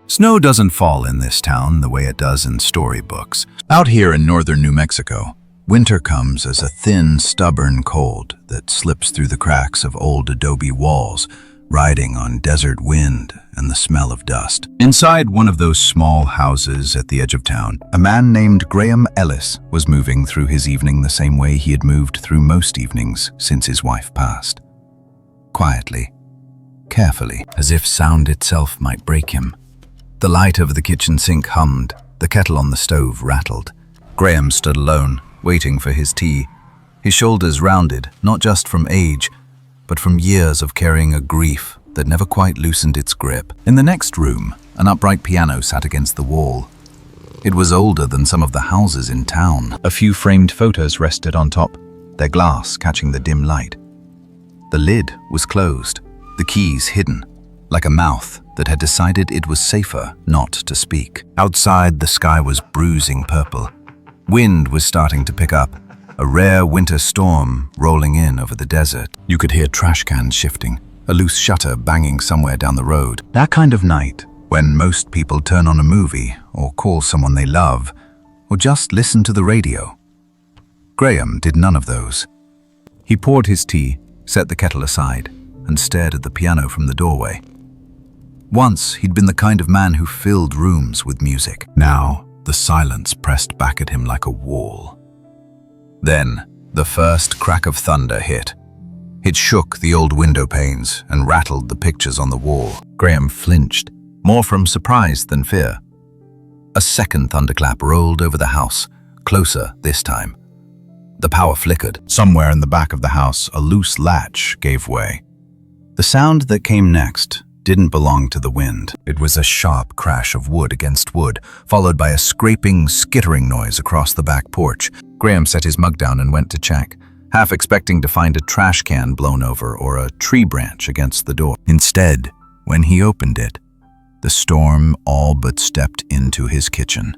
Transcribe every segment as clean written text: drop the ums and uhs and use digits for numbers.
Snow doesn't fall in this town the way it does in storybooks. Out here in northern New Mexico, winter comes as a thin, stubborn cold that slips through the cracks of old adobe walls, riding on desert wind and the smell of dust. Inside one of those small houses at the edge of town, a man named Graham Ellis was moving through his evening the same way he had moved through most evenings since his wife passed. Quietly, carefully, as if sound itself might break him. The light over the kitchen sink hummed, the kettle on the stove rattled. Graham stood alone, waiting for his tea, his shoulders rounded, not just from age, but from years of carrying a grief that never quite loosened its grip. In the next room, an upright piano sat against the wall. It was older than some of the houses in town. A few framed photos rested on top, their glass catching the dim light. The lid was closed, the keys hidden, like a mouth that had decided it was safer not to speak. Outside, the sky was bruising purple. Wind was starting to pick up, a rare winter storm rolling in over the desert. You could hear trash cans shifting, a loose shutter banging somewhere down the road. That kind of night, when most people turn on a movie or call someone they love, or just listen to the radio. Graham did none of those. He poured his tea, set the kettle aside, and stared at the piano from the doorway. Once, he'd been the kind of man who filled rooms with music. Now, the silence pressed back at him like a wall. Then, the first crack of thunder hit. It shook the old window panes and rattled the pictures on the wall. Graham flinched, more from surprise than fear. A second thunderclap rolled over the house, closer this time. The power flickered. Somewhere in the back of the house, a loose latch gave way. The sound that came next didn't belong to the wind. It was a sharp crash of wood against wood, followed by a scraping, skittering noise across the back porch. Graham set his mug down and went to check, half expecting to find a trash can blown over or a tree branch against the door. Instead, when he opened it, the storm all but stepped into his kitchen.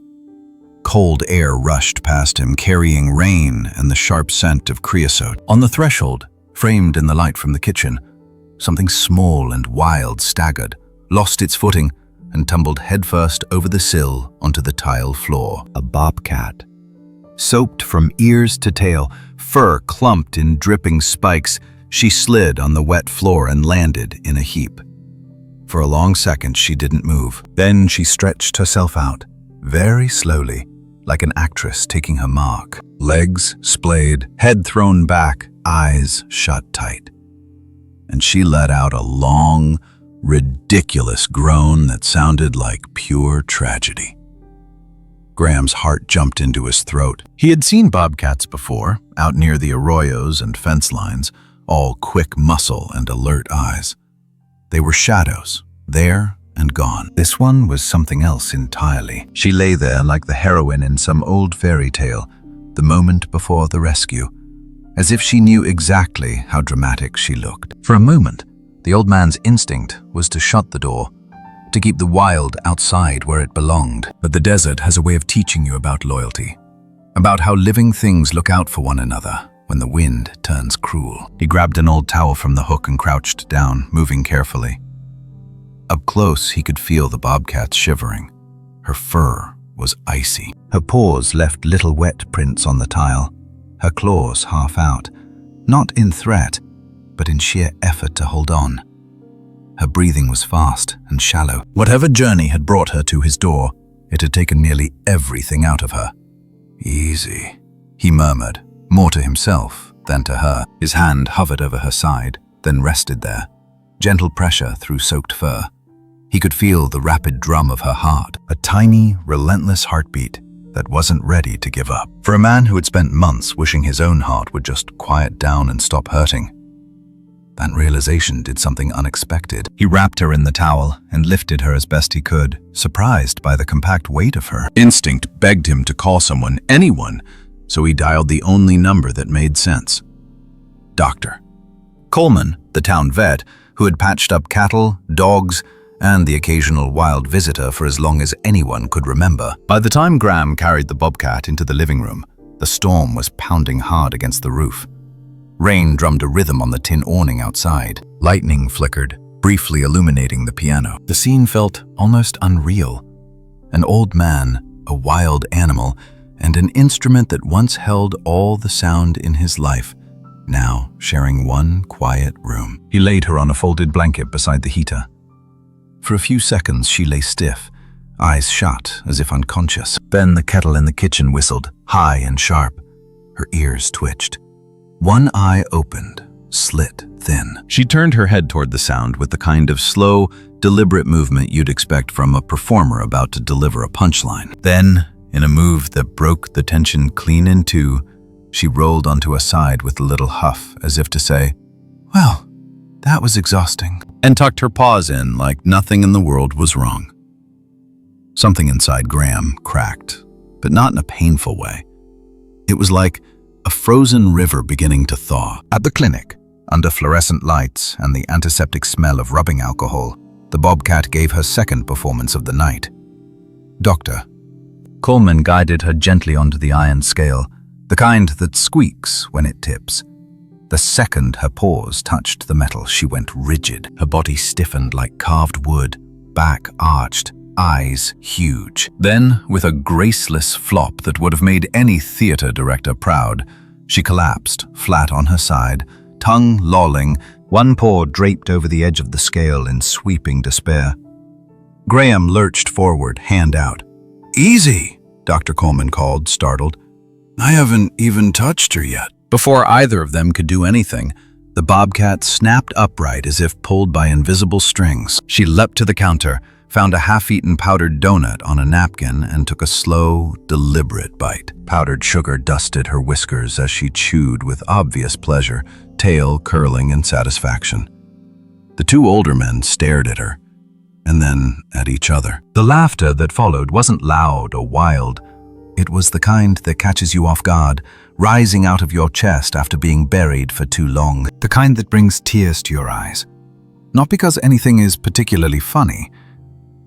Cold air rushed past him, carrying rain and the sharp scent of creosote. On the threshold, framed in the light from the kitchen, something small and wild staggered, lost its footing, and tumbled headfirst over the sill onto the tile floor. A bobcat. Soaped from ears to tail, fur clumped in dripping spikes, she slid on the wet floor and landed in a heap. For a long second, she didn't move. Then she stretched herself out, very slowly, like an actress taking her mark. Legs splayed, head thrown back, eyes shut tight. And she let out a long, ridiculous groan that sounded like pure tragedy. Graham's heart jumped into his throat. He had seen bobcats before, out near the arroyos and fence lines, all quick muscle and alert eyes. They were shadows, there and gone. This one was something else entirely. She lay there like the heroine in some old fairy tale, the moment before the rescue, as if she knew exactly how dramatic she looked. For a moment, the old man's instinct was to shut the door, to keep the wild outside where it belonged. But the desert has a way of teaching you about loyalty, about how living things look out for one another when the wind turns cruel. He grabbed an old towel from the hook and crouched down, moving carefully. Up close, he could feel the bobcat shivering. Her fur was icy. Her paws left little wet prints on the tile, her claws half out, not in threat, but in sheer effort to hold on. Her breathing was fast and shallow. Whatever journey had brought her to his door, it had taken nearly everything out of her. "Easy," he murmured, more to himself than to her. His hand hovered over her side, then rested there, gentle pressure through soaked fur. He could feel the rapid drum of her heart, a tiny, relentless heartbeat that wasn't ready to give up. For a man who had spent months wishing his own heart would just quiet down and stop hurting, that realization did something unexpected. He wrapped her in the towel and lifted her as best he could, surprised by the compact weight of her. Instinct begged him to call someone, anyone, so he dialed the only number that made sense. Doctor. Coleman, the town vet, who had patched up cattle, dogs, and the occasional wild visitor for as long as anyone could remember. By the time Graham carried the bobcat into the living room, the storm was pounding hard against the roof. Rain drummed a rhythm on the tin awning outside. Lightning flickered, briefly illuminating the piano. The scene felt almost unreal. An old man, a wild animal, and an instrument that once held all the sound in his life, now sharing one quiet room. He laid her on a folded blanket beside the heater. For a few seconds she lay stiff, eyes shut as if unconscious. Then the kettle in the kitchen whistled, high and sharp. Her ears twitched. One eye opened, slit thin. She turned her head toward the sound with the kind of slow, deliberate movement you'd expect from a performer about to deliver a punchline. Then, in a move that broke the tension clean in two, she rolled onto a side with a little huff, as if to say, "Well, that was exhausting," and tucked her paws in like nothing in the world was wrong. Something inside Graham cracked, but not in a painful way. It was like a frozen river beginning to thaw. At the clinic, under fluorescent lights and the antiseptic smell of rubbing alcohol, the bobcat gave her second performance of the night. Doctor Coleman guided her gently onto the iron scale, the kind that squeaks when it tips. The second her paws touched the metal, she went rigid. Her body stiffened like carved wood, back arched, eyes huge. Then, with a graceless flop that would have made any theater director proud, she collapsed, flat on her side, tongue lolling, one paw draped over the edge of the scale in sweeping despair. Graham lurched forward, hand out. "Easy," Dr. Coleman called, startled. "I haven't even touched her yet." Before either of them could do anything, the bobcat snapped upright as if pulled by invisible strings. She leapt to the counter, found a half-eaten powdered donut on a napkin, and took a slow, deliberate bite. Powdered sugar dusted her whiskers as she chewed with obvious pleasure, tail curling in satisfaction. The two older men stared at her, and then at each other. The laughter that followed wasn't loud or wild. It was the kind that catches you off guard, rising out of your chest after being buried for too long. The kind that brings tears to your eyes. Not because anything is particularly funny,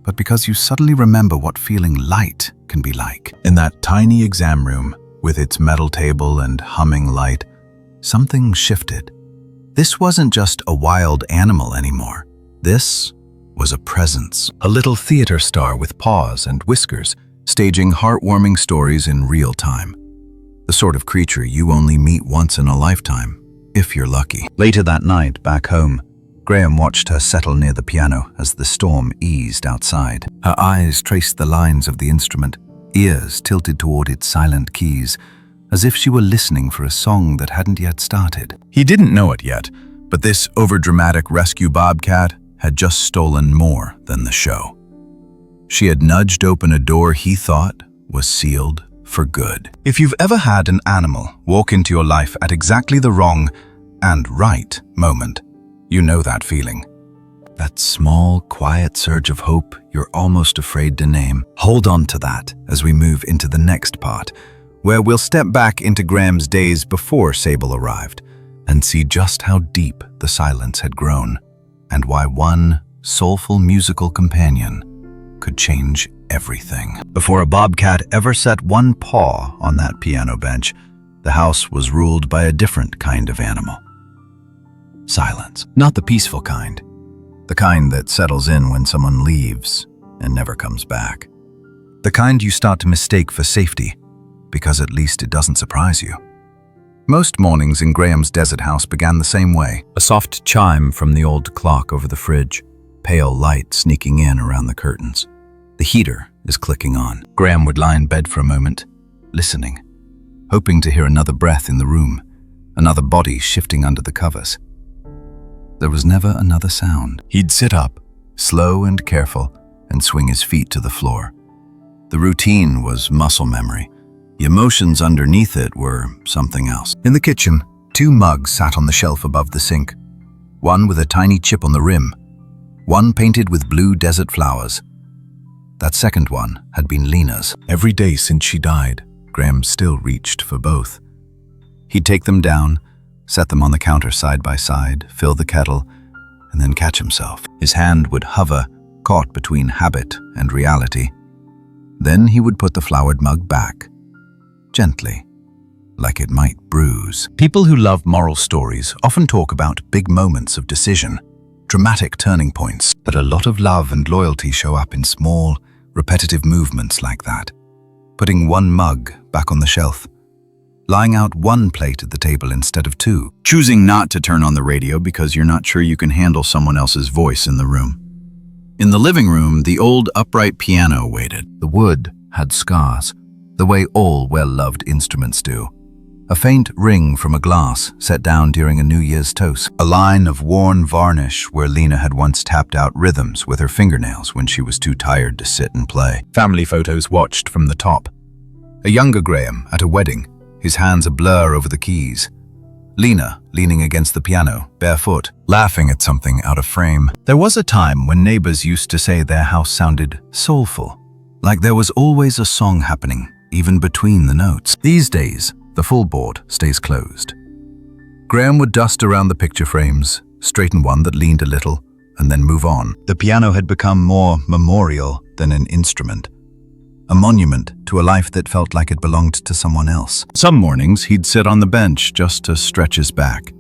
but because you suddenly remember what feeling light can be like. In that tiny exam room, with its metal table and humming light, something shifted. This wasn't just a wild animal anymore. This was a presence. A little theater star with paws and whiskers, staging heartwarming stories in real time. The sort of creature you only meet once in a lifetime, if you're lucky. Later that night, back home, Graham watched her settle near the piano as the storm eased outside. Her eyes traced the lines of the instrument, ears tilted toward its silent keys, as if she were listening for a song that hadn't yet started. He didn't know it yet, but this overdramatic rescue bobcat had just stolen more than the show. She had nudged open a door he thought was sealed for good. If you've ever had an animal walk into your life at exactly the wrong and right moment, you know that feeling. That small, quiet surge of hope you're almost afraid to name. Hold on to that as we move into the next part, where we'll step back into Graham's days before Sable arrived and see just how deep the silence had grown and why one soulful musical companion could change everything. Before a bobcat ever set one paw on that piano bench, the house was ruled by a different kind of animal. Silence. Not the peaceful kind. The kind that settles in when someone leaves and never comes back. The kind you start to mistake for safety, because at least it doesn't surprise you. Most mornings in Graham's desert house began the same way. A soft chime from the old clock over the fridge, pale light sneaking in around the curtains. The heater is clicking on. Graham would lie in bed for a moment, listening, hoping to hear another breath in the room, another body shifting under the covers. There was never another sound. He'd sit up, slow and careful, and swing his feet to the floor. The routine was muscle memory. The emotions underneath it were something else. In the kitchen, two mugs sat on the shelf above the sink, one with a tiny chip on the rim, one painted with blue desert flowers. That second one had been Lena's. Every day since she died, Graham still reached for both. He'd take them down, set them on the counter side by side, fill the kettle, and then catch himself. His hand would hover, caught between habit and reality. Then he would put the flowered mug back, gently, like it might bruise. People who love moral stories often talk about big moments of decision, dramatic turning points. But a lot of love and loyalty show up in small, repetitive movements like that. Putting one mug back on the shelf. Lying out one plate at the table instead of two. Choosing not to turn on the radio because you're not sure you can handle someone else's voice in the room. In the living room, the old upright piano waited. The wood had scars, the way all well-loved instruments do. A faint ring from a glass set down during a New Year's toast. A line of worn varnish where Lena had once tapped out rhythms with her fingernails when she was too tired to sit and play. Family photos watched from the top. A younger Graham at a wedding, his hands a blur over the keys. Lena leaning against the piano, barefoot, laughing at something out of frame. There was a time when neighbors used to say their house sounded soulful, like there was always a song happening, even between the notes. These days, the full board stays closed. Graham would dust around the picture frames, straighten one that leaned a little, and then move on. The piano had become more memorial than an instrument. A monument to a life that felt like it belonged to someone else. Some mornings, he'd sit on the bench just to stretch his back.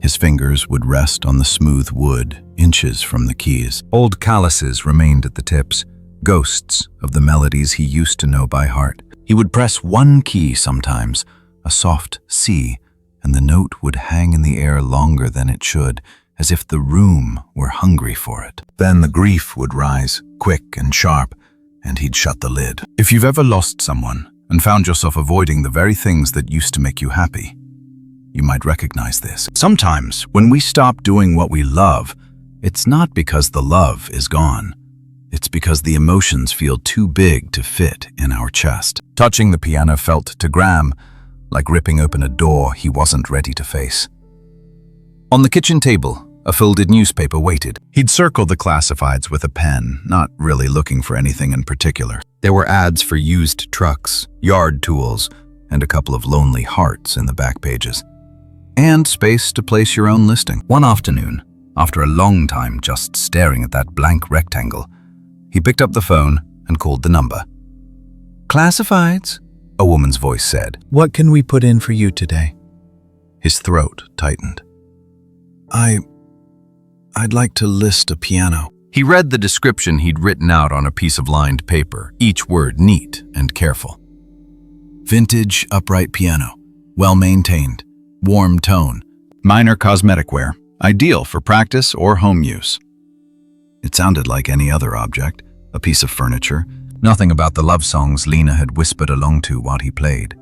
His fingers would rest on the smooth wood, inches from the keys. Old calluses remained at the tips, ghosts of the melodies he used to know by heart. He would press one key sometimes, a soft C, and the note would hang in the air longer than it should, as if the room were hungry for it. Then the grief would rise, quick and sharp, and he'd shut the lid. If you've ever lost someone and found yourself avoiding the very things that used to make you happy, you might recognize this. Sometimes, when we stop doing what we love, it's not because the love is gone. It's because the emotions feel too big to fit in our chest. Touching the piano felt to Graham like ripping open a door he wasn't ready to face. On the kitchen table, a folded newspaper waited. He'd circle the classifieds with a pen, not really looking for anything in particular. There were ads for used trucks, yard tools, and a couple of lonely hearts in the back pages. And space to place your own listing. One afternoon, after a long time just staring at that blank rectangle, he picked up the phone and called the number. "Classifieds," a woman's voice said. "What can we put in for you today?" His throat tightened. I'd like to list a piano." He read the description he'd written out on a piece of lined paper, each word neat and careful. Vintage upright piano, well-maintained, warm tone, minor cosmetic wear, ideal for practice or home use. It sounded like any other object, a piece of furniture, nothing about the love songs Lena had whispered along to while he played.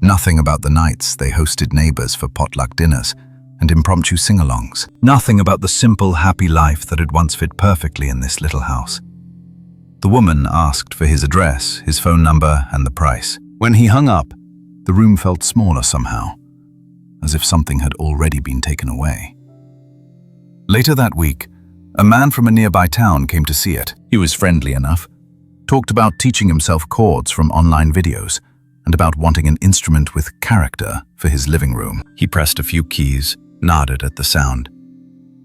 Nothing about the nights they hosted neighbors for potluck dinners and impromptu sing-alongs. Nothing about the simple, happy life that had once fit perfectly in this little house. The woman asked for his address, his phone number, and the price. When he hung up, the room felt smaller somehow, as if something had already been taken away. Later that week, a man from a nearby town came to see it. He was friendly enough, talked about teaching himself chords from online videos, and about wanting an instrument with character for his living room. He pressed a few keys, nodded at the sound.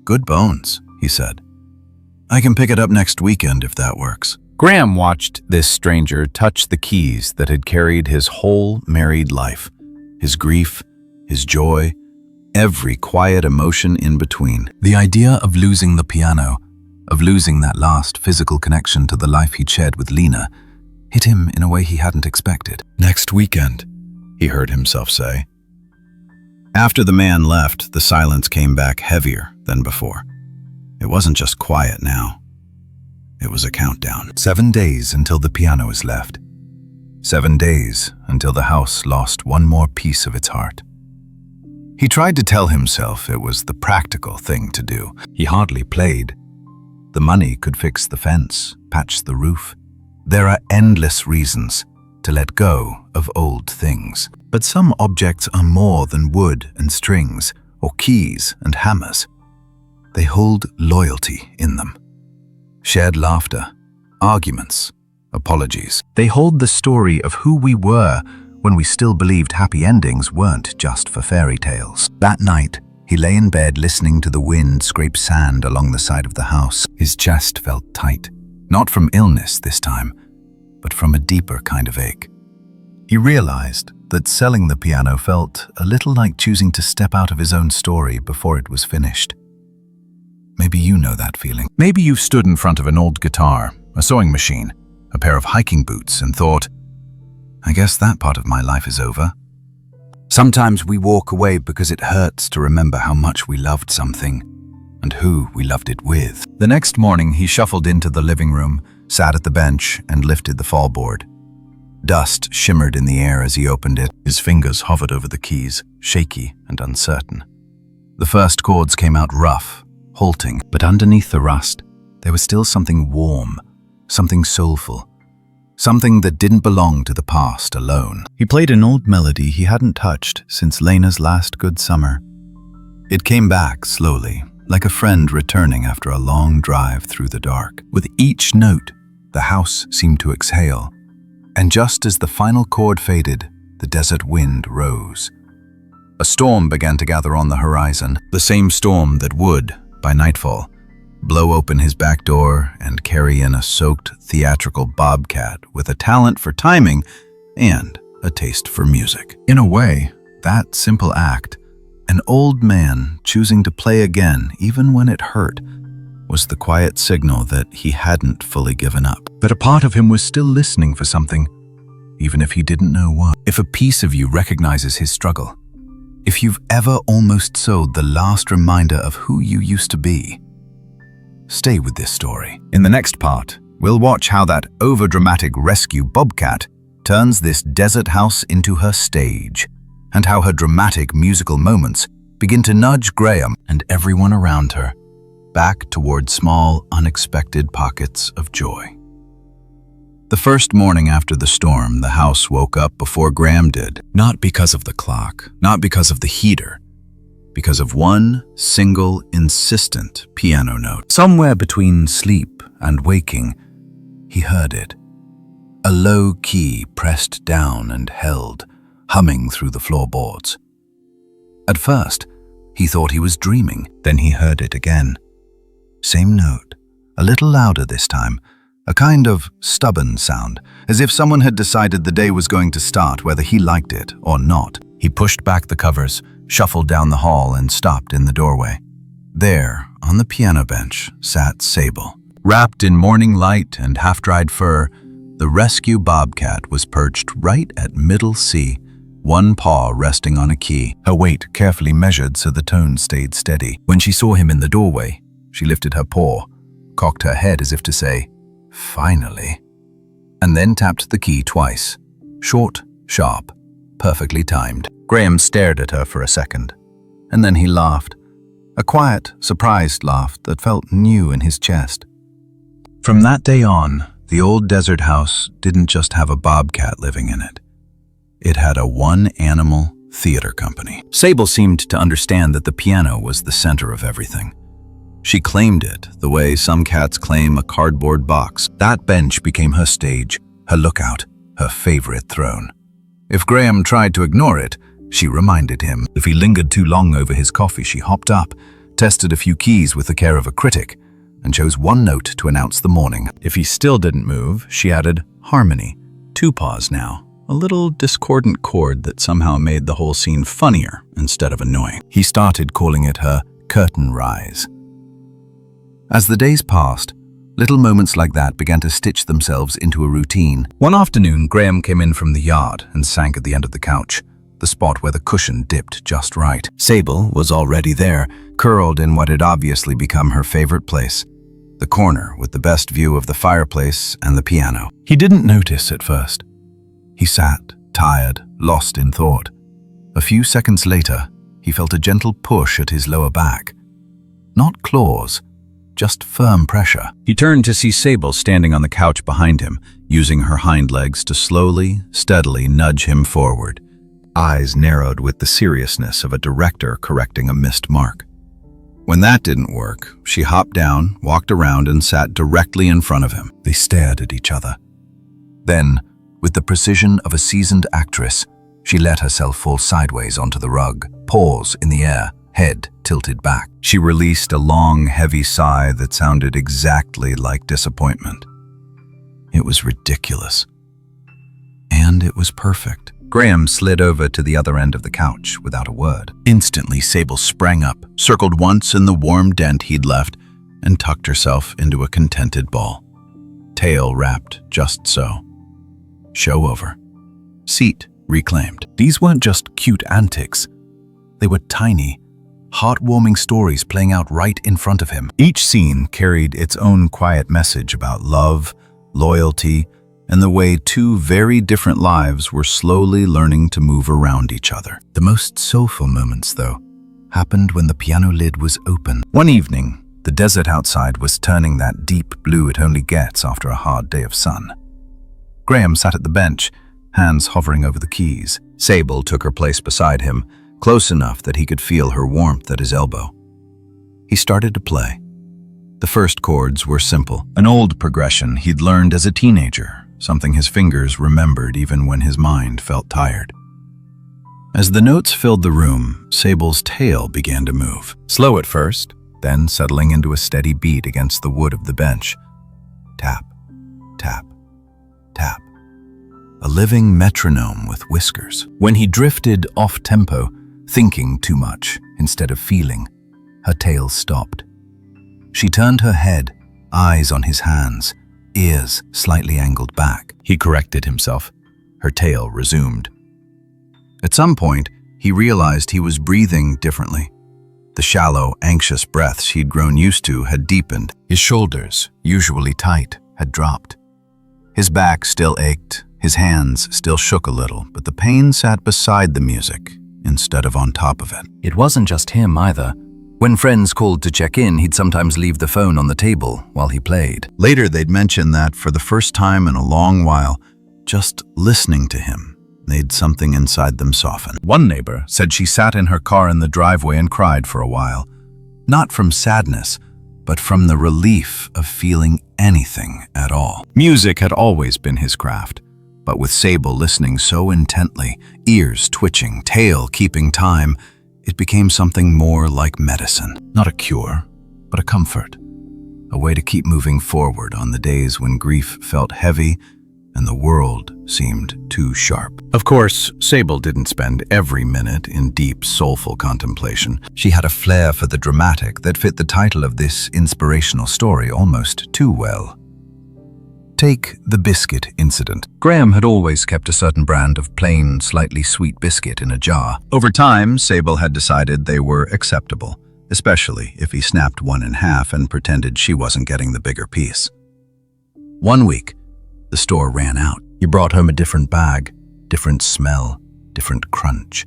"Good bones," he said. "I can pick it up next weekend if that works." Graham watched this stranger touch the keys that had carried his whole married life, his grief, his joy, every quiet emotion in between. The idea of losing the piano, of losing that last physical connection to the life he'd shared with Lena, hit him in a way he hadn't expected. "Next weekend," he heard himself say. After the man left, the silence came back heavier than before. It wasn't just quiet now. It was a countdown. 7 days until the piano was left. 7 days until the house lost one more piece of its heart. He tried to tell himself it was the practical thing to do. He hardly played. The money could fix the fence, patch the roof. There are endless reasons to let go of old things. But some objects are more than wood and strings, or keys and hammers. They hold loyalty in them. Shared laughter, arguments, apologies. They hold the story of who we were when we still believed happy endings weren't just for fairy tales. That night, he lay in bed listening to the wind scrape sand along the side of the house. His chest felt tight, not from illness this time, but from a deeper kind of ache. He realized that selling the piano felt a little like choosing to step out of his own story before it was finished. Maybe you know that feeling. Maybe you've stood in front of an old guitar, a sewing machine, a pair of hiking boots, and thought, I guess that part of my life is over. Sometimes we walk away because it hurts to remember how much we loved something and who we loved it with. The next morning, he shuffled into the living room, sat at the bench, and lifted the fallboard. Dust shimmered in the air as he opened it. His fingers hovered over the keys, shaky and uncertain. The first chords came out rough, halting, but underneath the rust, there was still something warm, something soulful, something that didn't belong to the past alone. He played an old melody he hadn't touched since Lena's last good summer. It came back slowly, like a friend returning after a long drive through the dark. With each note, the house seemed to exhale. And just as the final chord faded, the desert wind rose. A storm began to gather on the horizon, the same storm that would, by nightfall, blow open his back door and carry in a soaked, theatrical bobcat with a talent for timing and a taste for music. In a way, that simple act, an old man choosing to play again even when it hurt, was the quiet signal that he hadn't fully given up. That a part of him was still listening for something, even if he didn't know what. If a piece of you recognizes his struggle, if you've ever almost sowed the last reminder of who you used to be, stay with this story. In the next part, we'll watch how that overdramatic rescue bobcat turns this desert house into her stage, and how her dramatic musical moments begin to nudge Graham and everyone around her back toward small, unexpected pockets of joy. The first morning after the storm, the house woke up before Graham did, not because of the clock, not because of the heater, because of one single insistent piano note. Somewhere between sleep and waking, he heard it. A low key pressed down and held, humming through the floorboards. At first, he thought he was dreaming. Then he heard it again. Same note, a little louder this time, a kind of stubborn sound, as if someone had decided the day was going to start whether he liked it or not. He pushed back the covers, shuffled down the hall, and stopped in the doorway. There, on the piano bench, sat Sable. Wrapped in morning light and half-dried fur, the rescue bobcat was perched right at middle C, one paw resting on a key, her weight carefully measured so the tone stayed steady. When she saw him in the doorway, she lifted her paw, cocked her head as if to say, "Finally," and then tapped the key twice. Short, sharp, perfectly timed. Graham stared at her for a second, and then he laughed. A quiet, surprised laugh that felt new in his chest. From that day on, the old desert house didn't just have a bobcat living in it. It had a one-animal theater company. Sable seemed to understand that the piano was the center of everything. She claimed it the way some cats claim a cardboard box. That bench became her stage, her lookout, her favorite throne. If Graham tried to ignore it, she reminded him. If he lingered too long over his coffee, she hopped up, tested a few keys with the care of a critic, and chose one note to announce the morning. If he still didn't move, she added harmony, two paws now, a little discordant chord that somehow made the whole scene funnier instead of annoying. He started calling it her curtain rise. As the days passed, little moments like that began to stitch themselves into a routine. One afternoon, Graham came in from the yard and sank at the end of the couch, the spot where the cushion dipped just right. Sable was already there, curled in what had obviously become her favorite place, the corner with the best view of the fireplace and the piano. He didn't notice at first. He sat, tired, lost in thought. A few seconds later, he felt a gentle push at his lower back. Not claws, just firm pressure. He turned to see Sable standing on the couch behind him, using her hind legs to slowly, steadily nudge him forward. Eyes narrowed with the seriousness of a director correcting a missed mark. When that didn't work, she hopped down, walked around, and sat directly in front of him. They stared at each other. Then, with the precision of a seasoned actress, she let herself fall sideways onto the rug, paws in the air, head tilted back. She released a long, heavy sigh that sounded exactly like disappointment. It was ridiculous. And it was perfect. Graham slid over to the other end of the couch without a word. Instantly, Sable sprang up, circled once in the warm dent he'd left, and tucked herself into a contented ball. Tail wrapped just so. Show over. Seat reclaimed. These weren't just cute antics. They were tiny, heartwarming stories playing out right in front of him. Each scene carried its own quiet message about love, loyalty, and the way two very different lives were slowly learning to move around each other. The most soulful moments, though, happened when the piano lid was open. One evening, the desert outside was turning that deep blue it only gets after a hard day of sun. Graham sat at the bench, hands hovering over the keys. Sable took her place beside him, close enough that he could feel her warmth at his elbow. He started to play. The first chords were simple, an old progression he'd learned as a teenager, something his fingers remembered even when his mind felt tired. As the notes filled the room, Sable's tail began to move. Slow at first, then settling into a steady beat against the wood of the bench. Tap, tap, tap. A living metronome with whiskers. When he drifted off-tempo, thinking too much instead of feeling, her tail stopped. She turned her head, eyes on his hands, ears slightly angled back. He corrected himself. Her tail resumed. At some point, he realized he was breathing differently. The shallow, anxious breaths he'd grown used to had deepened. His shoulders, usually tight, had dropped. His back still ached, his hands still shook a little, but the pain sat beside the music instead of on top of it. It wasn't just him either. When friends called to check in, he'd sometimes leave the phone on the table while he played. Later, they'd mention that for the first time in a long while, just listening to him made something inside them soften. One neighbor said she sat in her car in the driveway and cried for a while, not from sadness, but from the relief of feeling anything at all. Music had always been his craft, but with Sable listening so intently, ears twitching, tail keeping time, it became something more like medicine. Not a cure, but a comfort. A way to keep moving forward on the days when grief felt heavy and the world seemed too sharp. Of course, Sable didn't spend every minute in deep, soulful contemplation. She had a flair for the dramatic that fit the title of this inspirational story almost too well. Take the biscuit incident. Graham had always kept a certain brand of plain, slightly sweet biscuit in a jar. Over time, Sable had decided they were acceptable, especially if he snapped one in half and pretended she wasn't getting the bigger piece. One week, the store ran out. He brought home a different bag, different smell, different crunch.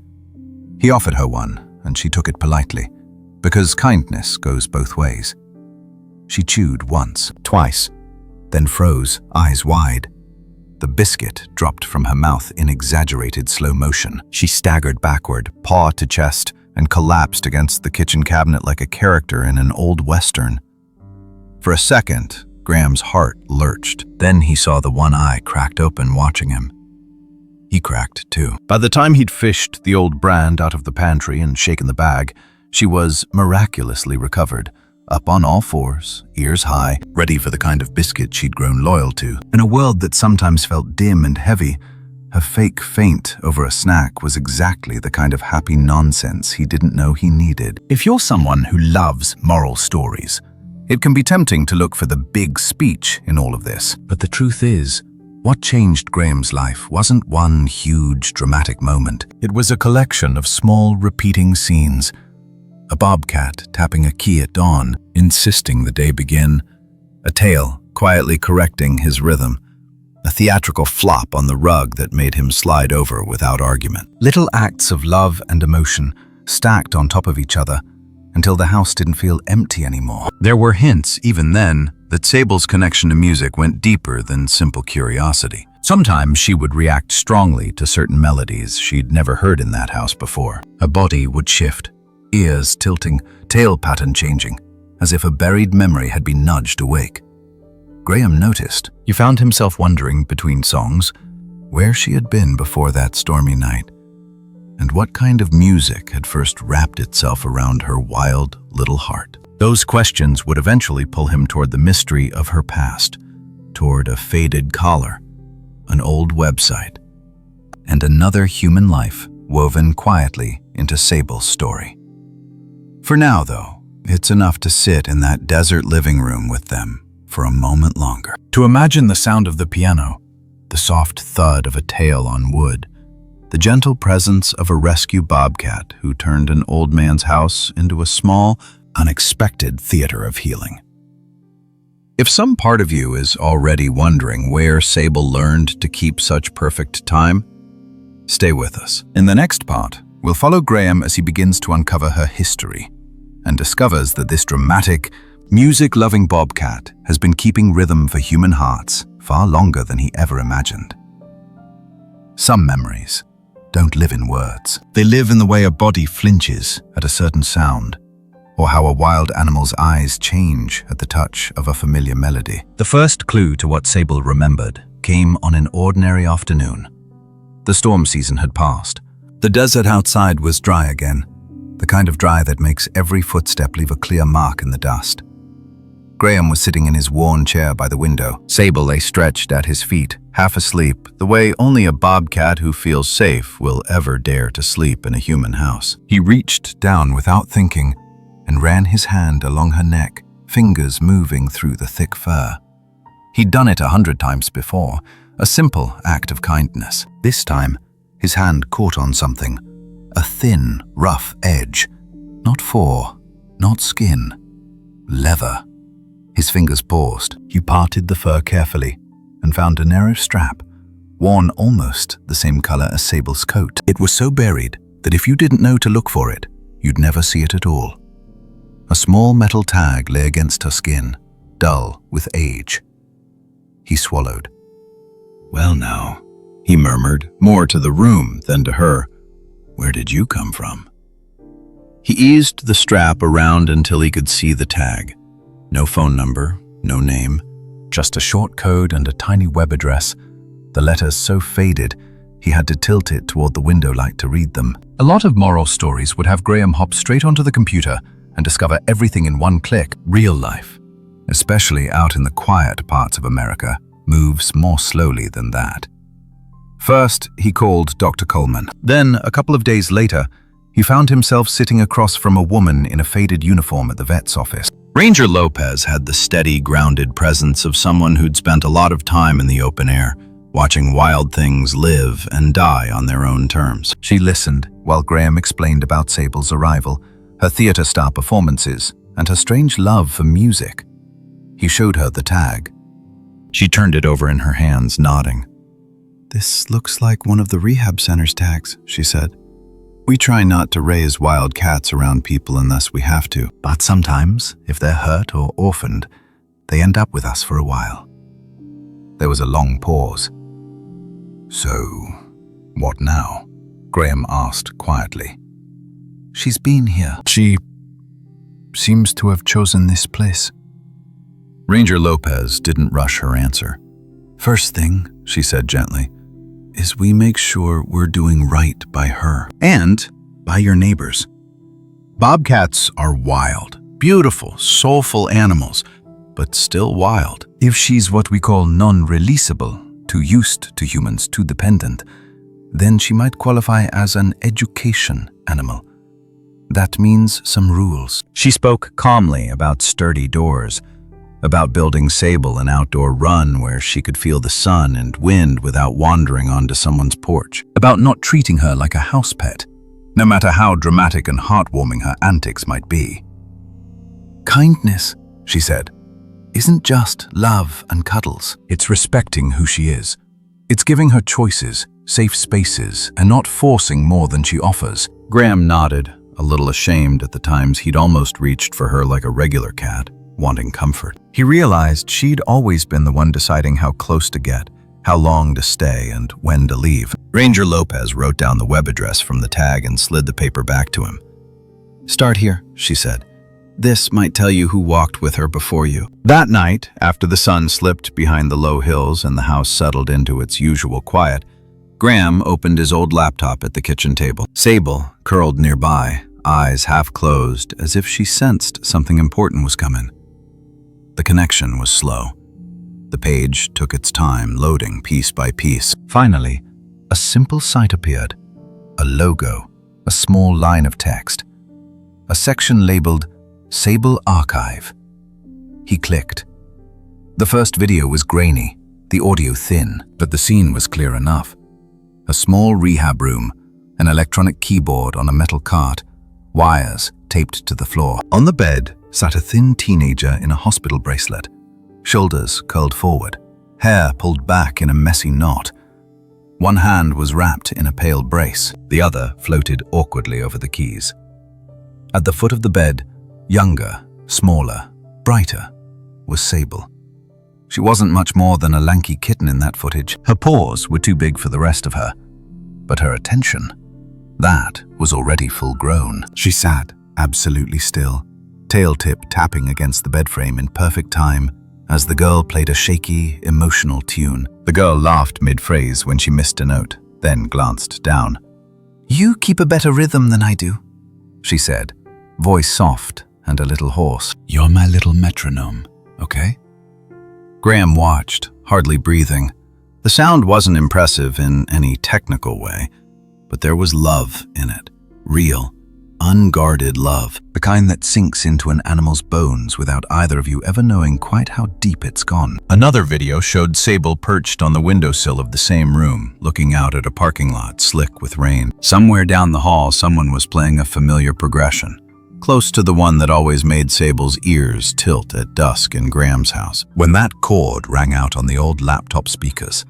He offered her one, and she took it politely, because kindness goes both ways. She chewed once, twice, then froze, eyes wide. The biscuit dropped from her mouth in exaggerated slow motion. She staggered backward, paw to chest, and collapsed against the kitchen cabinet like a character in an old western. For a second, Graham's heart lurched. Then he saw the one eye cracked open watching him. He cracked too. By the time he'd fished the old brand out of the pantry and shaken the bag, she was miraculously recovered, up on all fours, ears high, ready for the kind of biscuit she'd grown loyal to. In a world that sometimes felt dim and heavy, her fake faint over a snack was exactly the kind of happy nonsense he didn't know he needed. If you're someone who loves moral stories, it can be tempting to look for the big speech in all of this. But the truth is, what changed Graham's life wasn't one huge dramatic moment. It was a collection of small repeating scenes. A bobcat tapping a key at dawn, insisting the day begin. A tail quietly correcting his rhythm. A theatrical flop on the rug that made him slide over without argument. Little acts of love and emotion stacked on top of each other until the house didn't feel empty anymore. There were hints, even then, that Sable's connection to music went deeper than simple curiosity. Sometimes she would react strongly to certain melodies she'd never heard in that house before. Her body would shift, ears tilting, tail pattern changing, as if a buried memory had been nudged awake. Graham noticed. He found himself wondering between songs where she had been before that stormy night, and what kind of music had first wrapped itself around her wild little heart. Those questions would eventually pull him toward the mystery of her past, toward a faded collar, an old website, and another human life woven quietly into Sable's story. For now, though, It's enough to sit in that desert living room with them for a moment longer. To imagine the sound of the piano, the soft thud of a tail on wood, the gentle presence of a rescue bobcat who turned an old man's house into a small, unexpected theater of healing. If some part of you is already wondering where Sable learned to keep such perfect time, stay with us. In the next part, we'll follow Graham as he begins to uncover her history and discovers that this dramatic, music-loving bobcat has been keeping rhythm for human hearts far longer than he ever imagined. Some memories don't live in words. They live in the way a body flinches at a certain sound, or how a wild animal's eyes change at the touch of a familiar melody. The first clue to what Sable remembered came on an ordinary afternoon. The storm season had passed. The desert outside was dry again, the kind of dry that makes every footstep leave a clear mark in the dust. Graham was sitting in his worn chair by the window. Sable lay stretched at his feet, half asleep, the way only a bobcat who feels safe will ever dare to sleep in a human house. He reached down without thinking and ran his hand along her neck, fingers moving through the thick fur. He'd done it 100 times before, a simple act of kindness. This time, his hand caught on something, a thin, rough edge. Not fur, not skin, leather. His fingers paused. He parted the fur carefully and found a narrow strap, worn almost the same color as Sable's coat. It was so buried that if you didn't know to look for it, you'd never see it at all. A small metal tag lay against her skin, dull with age. He swallowed. "Well now," he murmured, more to the room than to her. "Where did you come from?" He eased the strap around until he could see the tag. No phone number, no name, just a short code and a tiny web address. The letters so faded, he had to tilt it toward the window light to read them. A lot of moral stories would have Graham hop straight onto the computer and discover everything in one click. Real life, especially out in the quiet parts of America, moves more slowly than that. First, he called Dr. Coleman. Then, a couple of days later, he found himself sitting across from a woman in a faded uniform at the vet's office. Ranger Lopez had the steady, grounded presence of someone who'd spent a lot of time in the open air, watching wild things live and die on their own terms. She listened while Graham explained about Sable's arrival, her theater star performances, and her strange love for music. He showed her the tag. She turned it over in her hands, nodding. "This looks like one of the rehab center's tags," she said. "We try not to raise wild cats around people unless we have to, but sometimes, if they're hurt or orphaned, they end up with us for a while." There was a long pause. "So, what now?" Graham asked quietly. "She's been here. She seems to have chosen this place." Ranger Lopez didn't rush her answer. "First thing," she said gently, "is we make sure we're doing right by her and by your neighbors. Bobcats are wild, beautiful, soulful animals, but still wild. If she's what we call non-releasable, too used to humans, too dependent, then she might qualify as an education animal. That means some rules." She spoke calmly about sturdy doors, about building Sable an outdoor run where she could feel the sun and wind without wandering onto someone's porch, about not treating her like a house pet, no matter how dramatic and heartwarming her antics might be. "Kindness," she said, "isn't just love and cuddles. It's respecting who she is. It's giving her choices, safe spaces, and not forcing more than she offers." Graham nodded, a little ashamed at the times he'd almost reached for her like a regular cat, wanting comfort. He realized she'd always been the one deciding how close to get, how long to stay, and when to leave. Ranger Lopez wrote down the web address from the tag and slid the paper back to him. "Start here," she said. "This might tell you who walked with her before you." That night, after the sun slipped behind the low hills and the house settled into its usual quiet, Graham opened his old laptop at the kitchen table. Sable curled nearby, eyes half closed, as if she sensed something important was coming. The connection was slow. The page took its time, loading piece by piece. Finally, a simple sight appeared. A logo, a small line of text. A section labeled Sable Archive. He clicked. The first video was grainy, the audio thin, but the scene was clear enough. A small rehab room, an electronic keyboard on a metal cart, wires taped to the floor. On the bed sat a thin teenager in a hospital bracelet, shoulders curled forward, hair pulled back in a messy knot. One hand was wrapped in a pale brace, the other floated awkwardly over the keys. At the foot of the bed, younger, smaller, brighter, was Sable. She wasn't much more than a lanky kitten in that footage. Her paws were too big for the rest of her, but her attention, that was already full grown. She sat absolutely still, tail tip tapping against the bed frame in perfect time as the girl played a shaky, emotional tune. The girl laughed mid-phrase when she missed a note, then glanced down. "You keep a better rhythm than I do," she said, voice soft and a little hoarse. "You're my little metronome, okay?" Graham watched, hardly breathing. The sound wasn't impressive in any technical way, but there was love in it. Real, unguarded love. The kind that sinks into an animal's bones without either of you ever knowing quite how deep it's gone. Another video showed Sable perched on the windowsill of the same room, looking out at a parking lot slick with rain. Somewhere down the hall, someone was playing a familiar progression, close to the one that always made Sable's ears tilt at dusk in Graham's house. When that chord rang out on the old laptop speakers,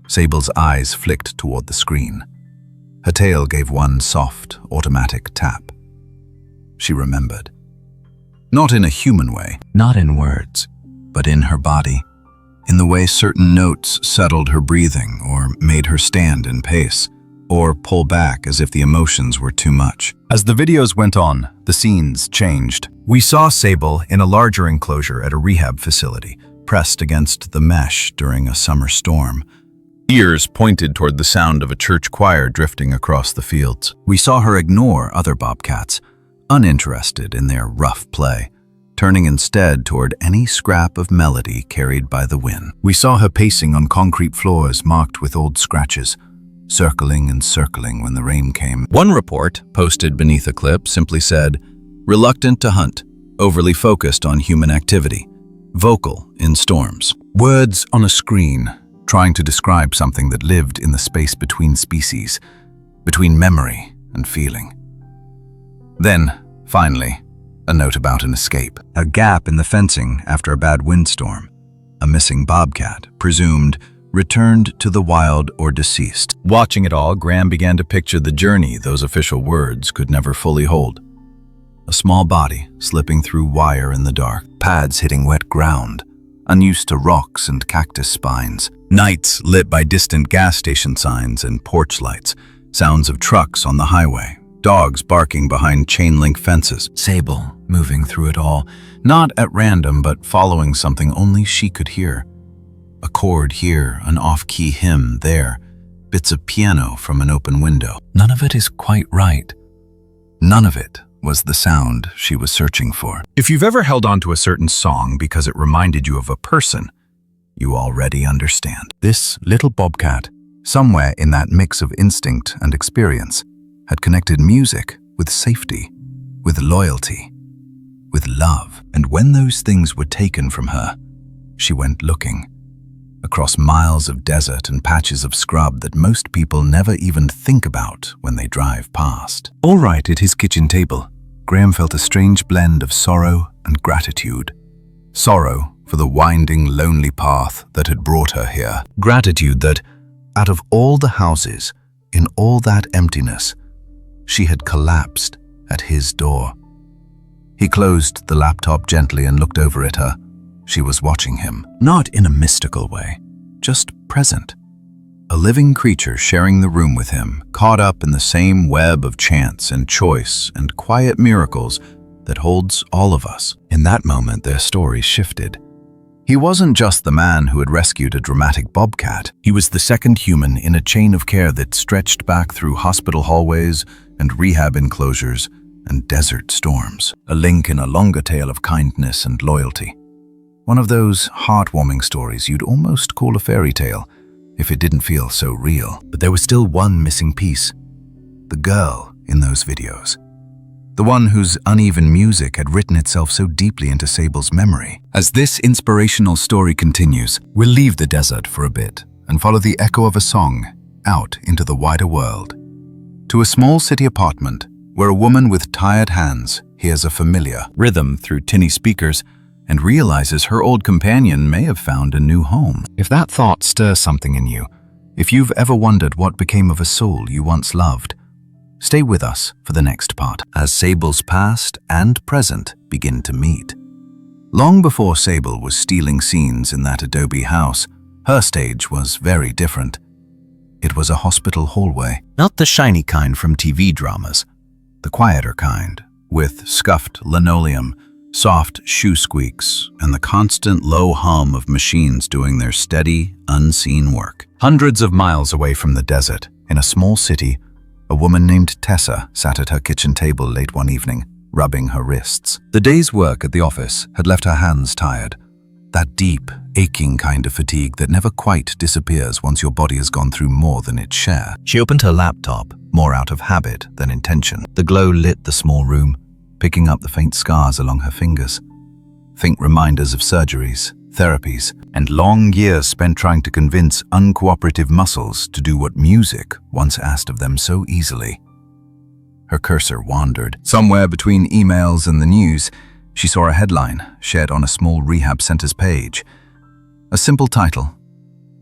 Sable's eyes flicked toward the screen. Her tail gave one soft, automatic tap. She remembered. Not in a human way, not in words, but in her body, in the way certain notes settled her breathing or made her stand in pace, or pull back as if the emotions were too much. As the videos went on, the scenes changed. We saw Sable in a larger enclosure at a rehab facility, pressed against the mesh during a summer storm. Ears pointed toward the sound of a church choir drifting across the fields. We saw her ignore other bobcats, uninterested in their rough play, turning instead toward any scrap of melody carried by the wind. We saw her pacing on concrete floors marked with old scratches, circling and circling when the rain came. One report, posted beneath a clip, simply said, "Reluctant to hunt, overly focused on human activity, vocal in storms." Words on a screen, trying to describe something that lived in the space between species, between memory and feeling. Then, finally, a note about an escape. A gap in the fencing after a bad windstorm. A missing bobcat, presumed returned to the wild or deceased. Watching it all, Graham began to picture the journey those official words could never fully hold. A small body slipping through wire in the dark, pads hitting wet ground, unused to rocks and cactus spines, nights lit by distant gas station signs and porch lights, sounds of trucks on the highway, dogs barking behind chain-link fences, Sable moving through it all, not at random but following something only she could hear. A chord here, an off-key hymn there, bits of piano from an open window. None of it is quite right. None of it was the sound she was searching for. If you've ever held on to a certain song because it reminded you of a person, you already understand. This little bobcat, somewhere in that mix of instinct and experience, had connected music with safety, with loyalty, with love. And when those things were taken from her, she went looking, across miles of desert and patches of scrub that most people never even think about when they drive past. All right at his kitchen table, Graham felt a strange blend of sorrow and gratitude. Sorrow for the winding, lonely path that had brought her here. Gratitude that, out of all the houses, in all that emptiness, she had collapsed at his door. He closed the laptop gently and looked over at her. She was watching him, not in a mystical way, just present. A living creature sharing the room with him, caught up in the same web of chance and choice and quiet miracles that holds all of us. In that moment, their story shifted. He wasn't just the man who had rescued a dramatic bobcat. He was the second human in a chain of care that stretched back through hospital hallways and rehab enclosures and desert storms. A link in a longer tale of kindness and loyalty. One of those heartwarming stories you'd almost call a fairy tale if it didn't feel so real. But there was still one missing piece. The girl in those videos. the one whose uneven music had written itself so deeply into Sable's memory. As this inspirational story continues, we'll leave the desert for a bit and follow the echo of a song out into the wider world. To a small city apartment where a woman with tired hands hears a familiar rhythm through tinny speakers and realizes her old companion may have found a new home. If that thought stirs something in you, if you've ever wondered what became of a soul you once loved, stay with us for the next part as Sable's past and present begin to meet. Long before Sable was stealing scenes in that adobe house, her stage was very different. It was a hospital hallway, not the shiny kind from TV dramas, the quieter kind, with scuffed linoleum, soft shoe squeaks, and the constant low hum of machines doing their steady, unseen work. Hundreds of miles away from the desert, in a small city, a woman named Tessa sat at her kitchen table late one evening, rubbing her wrists. The day's work at the office had left her hands tired, that deep, aching kind of fatigue that never quite disappears once your body has gone through more than its share. She opened her laptop, more out of habit than intention. The glow lit the small room, picking up the faint scars along her fingers. Faint reminders of surgeries, therapies, and long years spent trying to convince uncooperative muscles to do what music once asked of them so easily. Her cursor wandered. Somewhere between emails and the news, she saw a headline shared on a small rehab center's page. A simple title,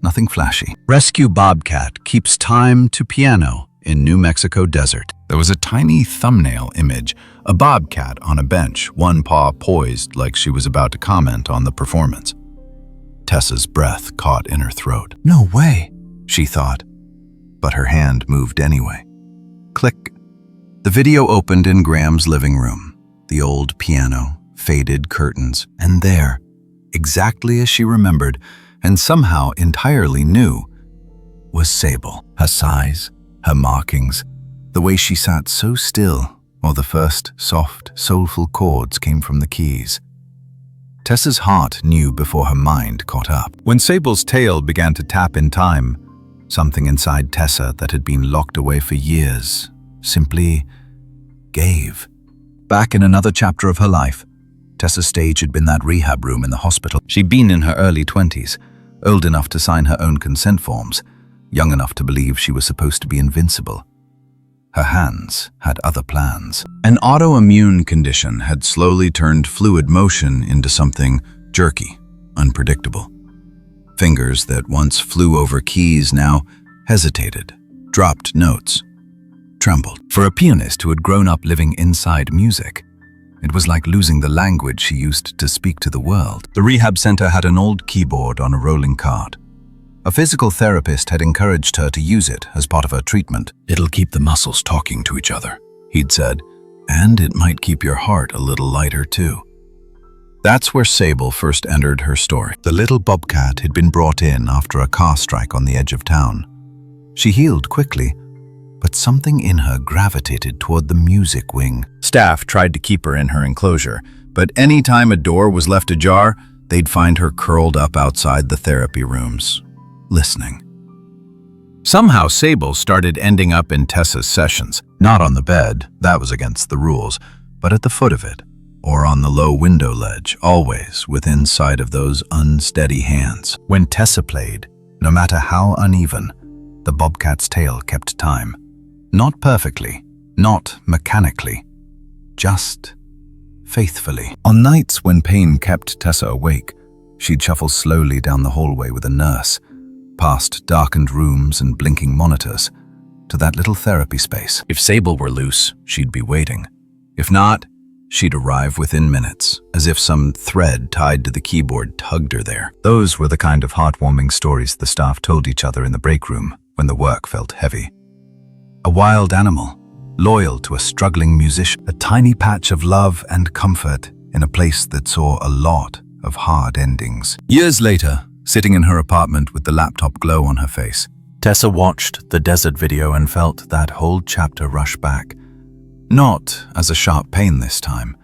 nothing flashy. Rescue bobcat keeps time to piano in New Mexico desert. There was a tiny thumbnail image, a bobcat on a bench, one paw poised like she was about to comment on the performance. Tessa's breath caught in her throat. No way, she thought, but her hand moved anyway. Click. The video opened in Graham's living room, the old piano, faded curtains, and there, exactly as she remembered, and somehow entirely knew, was Sable. Her sighs, her markings, the way she sat so still while the first soft, soulful chords came from the keys. Tessa's heart knew before her mind caught up. When Sable's tail began to tap in time, something inside Tessa that had been locked away for years simply gave. Back in another chapter of her life, Tessa's stage had been that rehab room in the hospital. She'd been in her early 20s, old enough to sign her own consent forms, young enough to believe she was supposed to be invincible. Her hands had other plans. An autoimmune condition had slowly turned fluid motion into something jerky, unpredictable. Fingers that once flew over keys now hesitated, dropped notes, trembled. For a pianist who had grown up living inside music, it was like losing the language she used to speak to the world. The rehab center had an old keyboard on a rolling cart. A physical therapist had encouraged her to use it as part of her treatment. It'll keep the muscles talking to each other, he'd said, and it might keep your heart a little lighter too. That's where Sable first entered her story. The little bobcat had been brought in after a car strike on the edge of town. She healed quickly, but something in her gravitated toward the music wing. Staff tried to keep her in her enclosure, but any time a door was left ajar, they'd find her curled up outside the therapy rooms, listening. Somehow Sable started ending up in Tessa's sessions, not on the bed, that was against the rules, but at the foot of it, or on the low window ledge, always within sight of those unsteady hands. When Tessa played, no matter how uneven, the bobcat's tail kept time. Not perfectly, not mechanically, just faithfully. On nights when pain kept Tessa awake, she'd shuffle slowly down the hallway with a nurse, past darkened rooms and blinking monitors, to that little therapy space. If Sable were loose, she'd be waiting. If not, she'd arrive within minutes, as if some thread tied to the keyboard tugged her there. Those were the kind of heartwarming stories the staff told each other in the break room when the work felt heavy. A wild animal, loyal to a struggling musician, a tiny patch of love and comfort in a place that saw a lot of hard endings. Years later, sitting in her apartment with the laptop glow on her face, Tessa watched the desert video and felt that whole chapter rush back. Not as a sharp pain this time,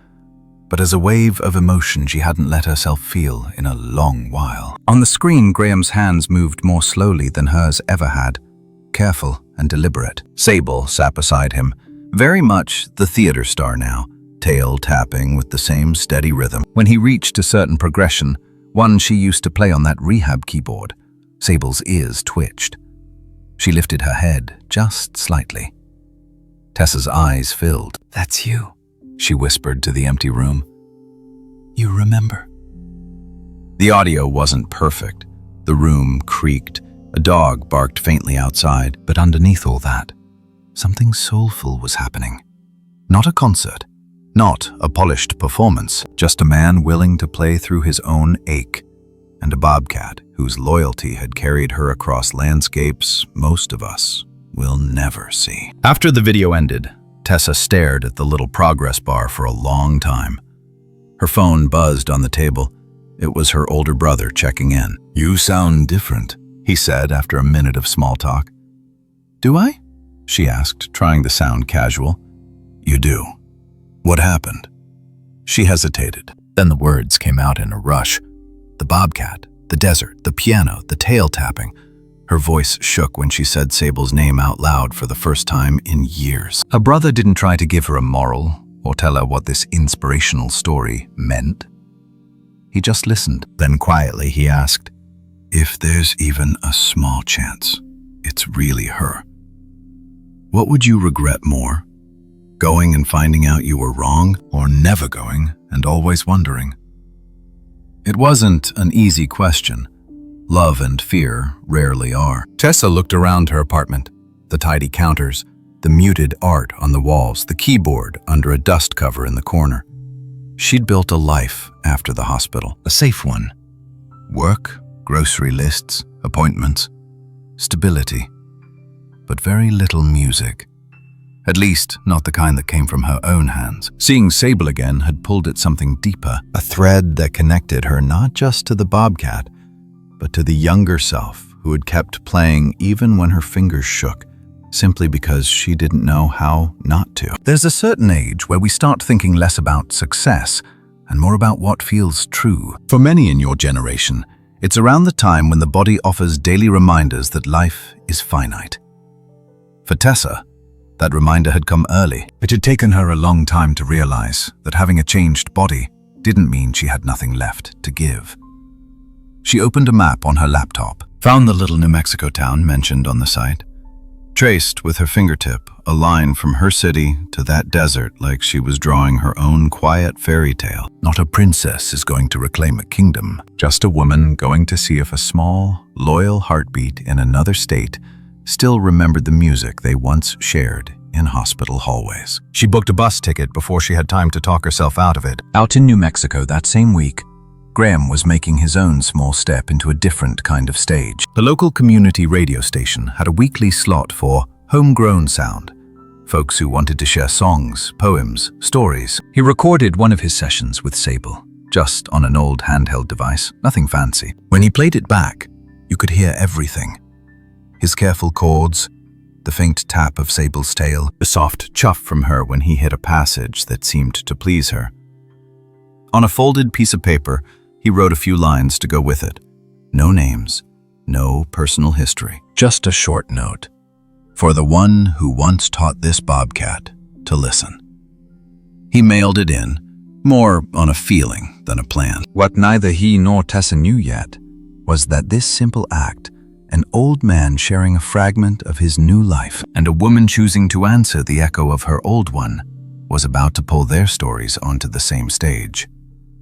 but as a wave of emotion she hadn't let herself feel in a long while. On the screen, Graham's hands moved more slowly than hers ever had, careful and deliberate. Sable sat beside him, Very much the theater star now, tail tapping with the same steady rhythm. When he reached a certain progression, one she used to play on that rehab keyboard, Sable's ears twitched. She lifted her head just slightly. Tessa's eyes filled. "That's you," she whispered to the empty room. "You remember?" The audio wasn't perfect. The room creaked. A dog barked faintly outside, but underneath all that, something soulful was happening. Not a concert, not a polished performance, just a man willing to play through his own ache, and a bobcat whose loyalty had carried her across landscapes most of us will never see. After the video ended, Tessa stared at the little progress bar for a long time. Her phone buzzed on the table. It was her older brother checking in. "You sound different," he said after a minute of small talk. "Do I?" she asked, trying to sound casual. "You do. What happened?" She hesitated. Then the words came out in a rush. The bobcat, the desert, the piano, the tail tapping. Her voice shook when she said Sable's name out loud for the first time in years. Her brother didn't try to give her a moral or tell her what this inspirational story meant. He just listened. Then quietly he asked, "If there's even a small chance it's really her, what would you regret more? Going and finding out you were wrong, or never going and always wondering?" It wasn't an easy question. Love and fear rarely are. Tessa looked around her apartment. The tidy counters, the muted art on the walls, the keyboard under a dust cover in the corner. She'd built a life after the hospital, a safe one. Work, grocery lists, appointments, stability, but very little music. At least, not the kind that came from her own hands. Seeing Sable again had pulled at something deeper, a thread that connected her not just to the bobcat, but to the younger self who had kept playing even when her fingers shook, simply because she didn't know how not to. There's a certain age where we start thinking less about success and more about what feels true. For many in your generation, it's around the time when the body offers daily reminders that life is finite. For Tessa, that reminder had come early. It had taken her a long time to realize that having a changed body didn't mean she had nothing left to give. She opened a map on her laptop, found the little New Mexico town mentioned on the site, traced with her fingertip a line from her city to that desert like she was drawing her own quiet fairy tale. Not a princess is going to reclaim a kingdom, just a woman going to see if a small, loyal heartbeat in another state still remembered the music they once shared in hospital hallways. She booked a bus ticket before she had time to talk herself out of it. Out in New Mexico that same week, Graham was making his own small step into a different kind of stage. The local community radio station had a weekly slot for homegrown sound, folks who wanted to share songs, poems, stories. He recorded one of his sessions with Sable, just on an old handheld device, nothing fancy. When he played it back, you could hear everything. His careful chords, the faint tap of Sable's tail, the soft chuff from her when he hit a passage that seemed to please her. On a folded piece of paper, he wrote a few lines to go with it. No names, no personal history, just a short note. For the one who once taught this bobcat to listen. He mailed it in, more on a feeling than a plan. What neither he nor Tessa knew yet was that this simple act, an old man sharing a fragment of his new life, and a woman choosing to answer the echo of her old one, was about to pull their stories onto the same stage.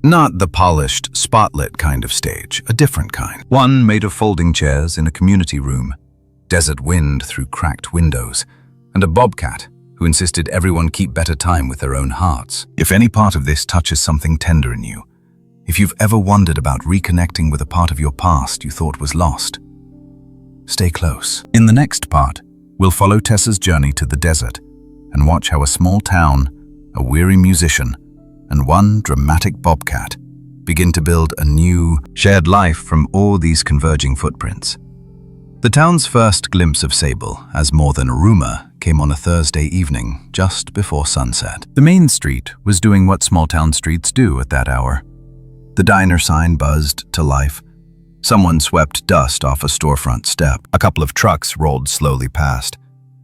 Not the polished, spotlit kind of stage, a different kind. One made of folding chairs in a community room, desert wind through cracked windows, and a bobcat who insisted everyone keep better time with their own hearts. If any part of this touches something tender in you, if you've ever wondered about reconnecting with a part of your past you thought was lost, stay close. In the next part, we'll follow Tessa's journey to the desert and watch how a small town, a weary musician, and one dramatic bobcat begin to build a new, shared life from all these converging footprints. The town's first glimpse of Sable, as more than a rumor, came on a Thursday evening just before sunset. The main street was doing what small town streets do at that hour. The diner sign buzzed to life. Someone swept dust off a storefront step. A couple of trucks rolled slowly past,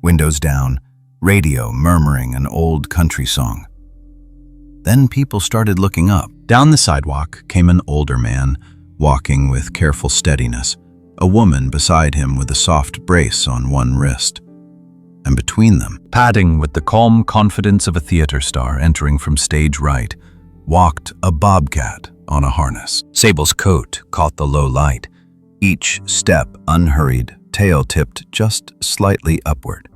windows down, radio murmuring an old country song. Then people started looking up. Down the sidewalk came an older man, walking with careful steadiness, a woman beside him with a soft brace on one wrist. And between them, padding with the calm confidence of a theater star entering from stage right, walked a bobcat on a harness. Sable's coat caught the low light, each step unhurried, tail tipped just slightly upward.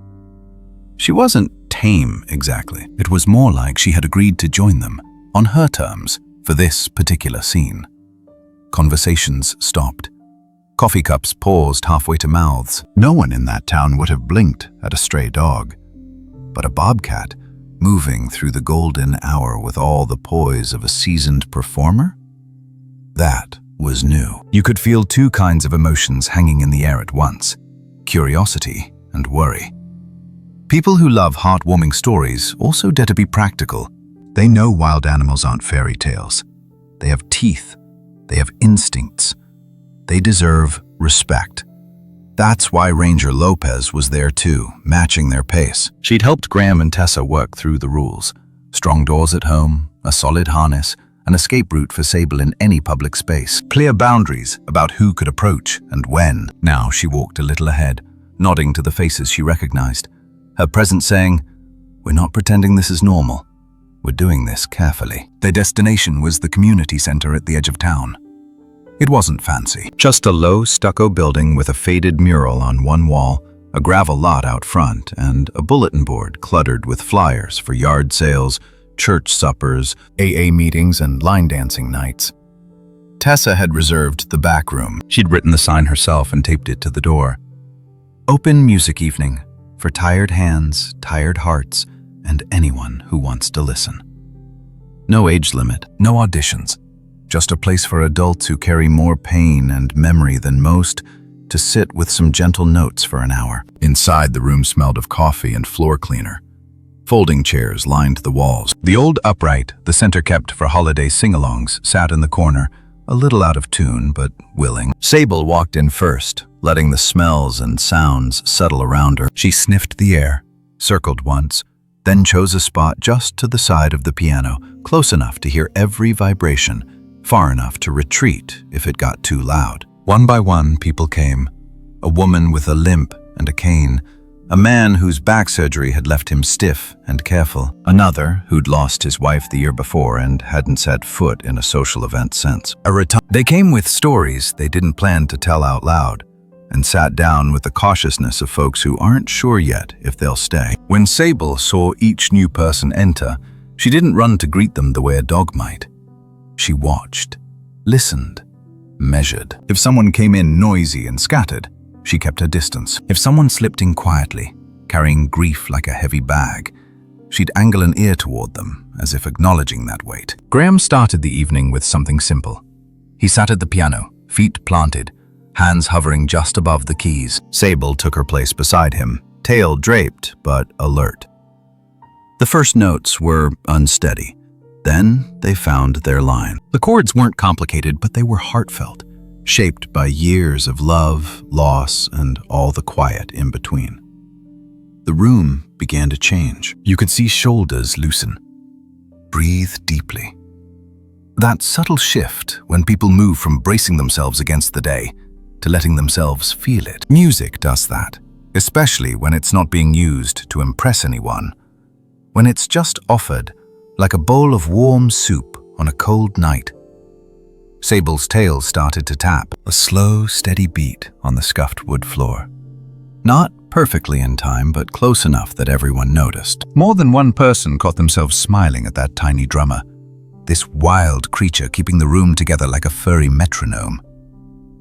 She wasn't tame exactly. It was more like she had agreed to join them, on her terms, for this particular scene. Conversations stopped. Coffee cups paused halfway to mouths. No one in that town would have blinked at a stray dog. But a bobcat, moving through the golden hour with all the poise of a seasoned performer? That was new. You could feel two kinds of emotions hanging in the air at once: curiosity and worry. People who love heartwarming stories also dare to be practical. They know wild animals aren't fairy tales. They have teeth. They have instincts. They deserve respect. That's why Ranger Lopez was there too, matching their pace. She'd helped Graham and Tessa work through the rules. Strong doors at home, a solid harness, an escape route for Sable in any public space. Clear boundaries about who could approach and when. Now she walked a little ahead, nodding to the faces she recognized. Her presence saying, "We're not pretending this is normal. We're doing this carefully." Their destination was the community center at the edge of town. It wasn't fancy. Just a low stucco building with a faded mural on one wall, a gravel lot out front, and a bulletin board cluttered with flyers for yard sales, church suppers, AA meetings, and line dancing nights. Tessa had reserved the back room. She'd written the sign herself and taped it to the door. Open music evening for tired hands, tired hearts, and anyone who wants to listen. No age limit, no auditions. Just a place for adults who carry more pain and memory than most to sit with some gentle notes for an hour. Inside, the room smelled of coffee and floor cleaner. Folding chairs lined the walls. The old upright, the center kept for holiday sing-alongs, sat in the corner, a little out of tune, but willing. Sable walked in first, letting the smells and sounds settle around her. She sniffed the air, circled once, then chose a spot just to the side of the piano, close enough to hear every vibration, far enough to retreat if it got too loud. One by one, people came. A woman with a limp and a cane, a man whose back surgery had left him stiff and careful, another who'd lost his wife the year before and hadn't set foot in a social event since. They came with stories they didn't plan to tell out loud, and sat down with the cautiousness of folks who aren't sure yet if they'll stay. When Sable saw each new person enter, she didn't run to greet them the way a dog might. She watched, listened, measured. If someone came in noisy and scattered, she kept her distance. If someone slipped in quietly, carrying grief like a heavy bag, she'd angle an ear toward them, as if acknowledging that weight. Graham started the evening with something simple. He sat at the piano, feet planted, hands hovering just above the keys. Sable took her place beside him, tail draped but alert. The first notes were unsteady. Then they found their line. The chords weren't complicated, but they were heartfelt, shaped by years of love, loss, and all the quiet in between. The room began to change. You could see shoulders loosen. Breathe deeply. That subtle shift when people move from bracing themselves against the day to letting themselves feel it. Music does that, especially when it's not being used to impress anyone. When it's just offered like a bowl of warm soup on a cold night. Sable's tail started to tap, a slow, steady beat on the scuffed wood floor. Not perfectly in time, but close enough that everyone noticed. More than one person caught themselves smiling at that tiny drummer, this wild creature keeping the room together like a furry metronome.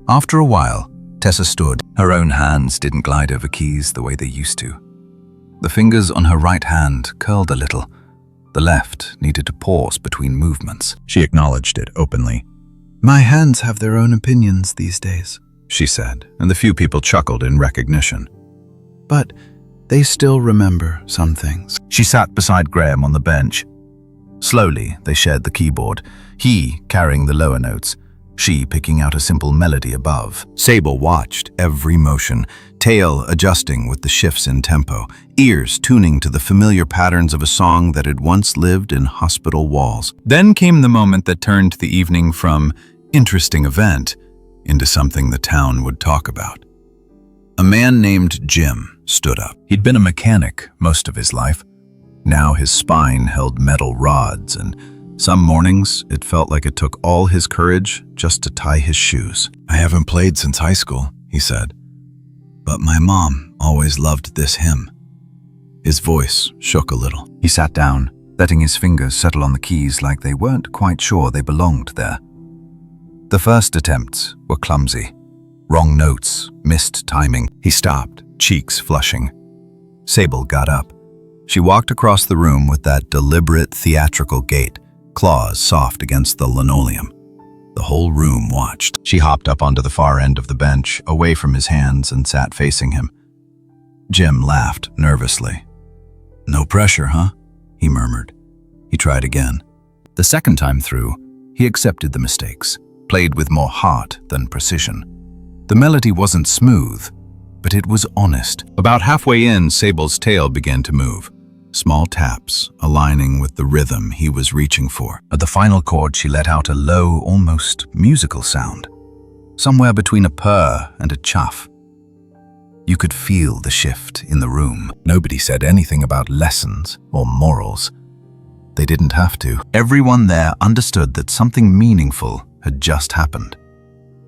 After a while, Tessa stood. Her own hands didn't glide over keys the way they used to. The fingers on her right hand curled a little. The left needed to pause between movements. She acknowledged it openly. "My hands have their own opinions these days," she said, and the few people chuckled in recognition. "But they still remember some things." She sat beside Graham on the bench. Slowly, they shared the keyboard, he carrying the lower notes, she picking out a simple melody above. Sable watched every motion, tail adjusting with the shifts in tempo, ears tuning to the familiar patterns of a song that had once lived in hospital walls. Then came the moment that turned the evening from interesting event into something the town would talk about. A man named Jim stood up. He'd been a mechanic most of his life. Now his spine held metal rods, and some mornings it felt like it took all his courage just to tie his shoes. "I haven't played since high school," he said, "but my mom always loved this hymn." His voice shook a little. He sat down, letting his fingers settle on the keys like they weren't quite sure they belonged there. The first attempts were clumsy. Wrong notes, missed timing. He stopped, cheeks flushing. Sable got up. She walked across the room with that deliberate theatrical gait, claws soft against the linoleum. The whole room watched. She hopped up onto the far end of the bench, away from his hands, and sat facing him. Jim laughed nervously. "No pressure, huh?" he murmured. He tried again. The second time through, he accepted the mistakes, played with more heart than precision. The melody wasn't smooth, but it was honest. About halfway in, Sable's tail began to move. Small taps, aligning with the rhythm he was reaching for. At the final chord, she let out a low, almost musical sound, somewhere between a purr and a chuff. You could feel the shift in the room. Nobody said anything about lessons or morals. They didn't have to. Everyone there understood that something meaningful had just happened.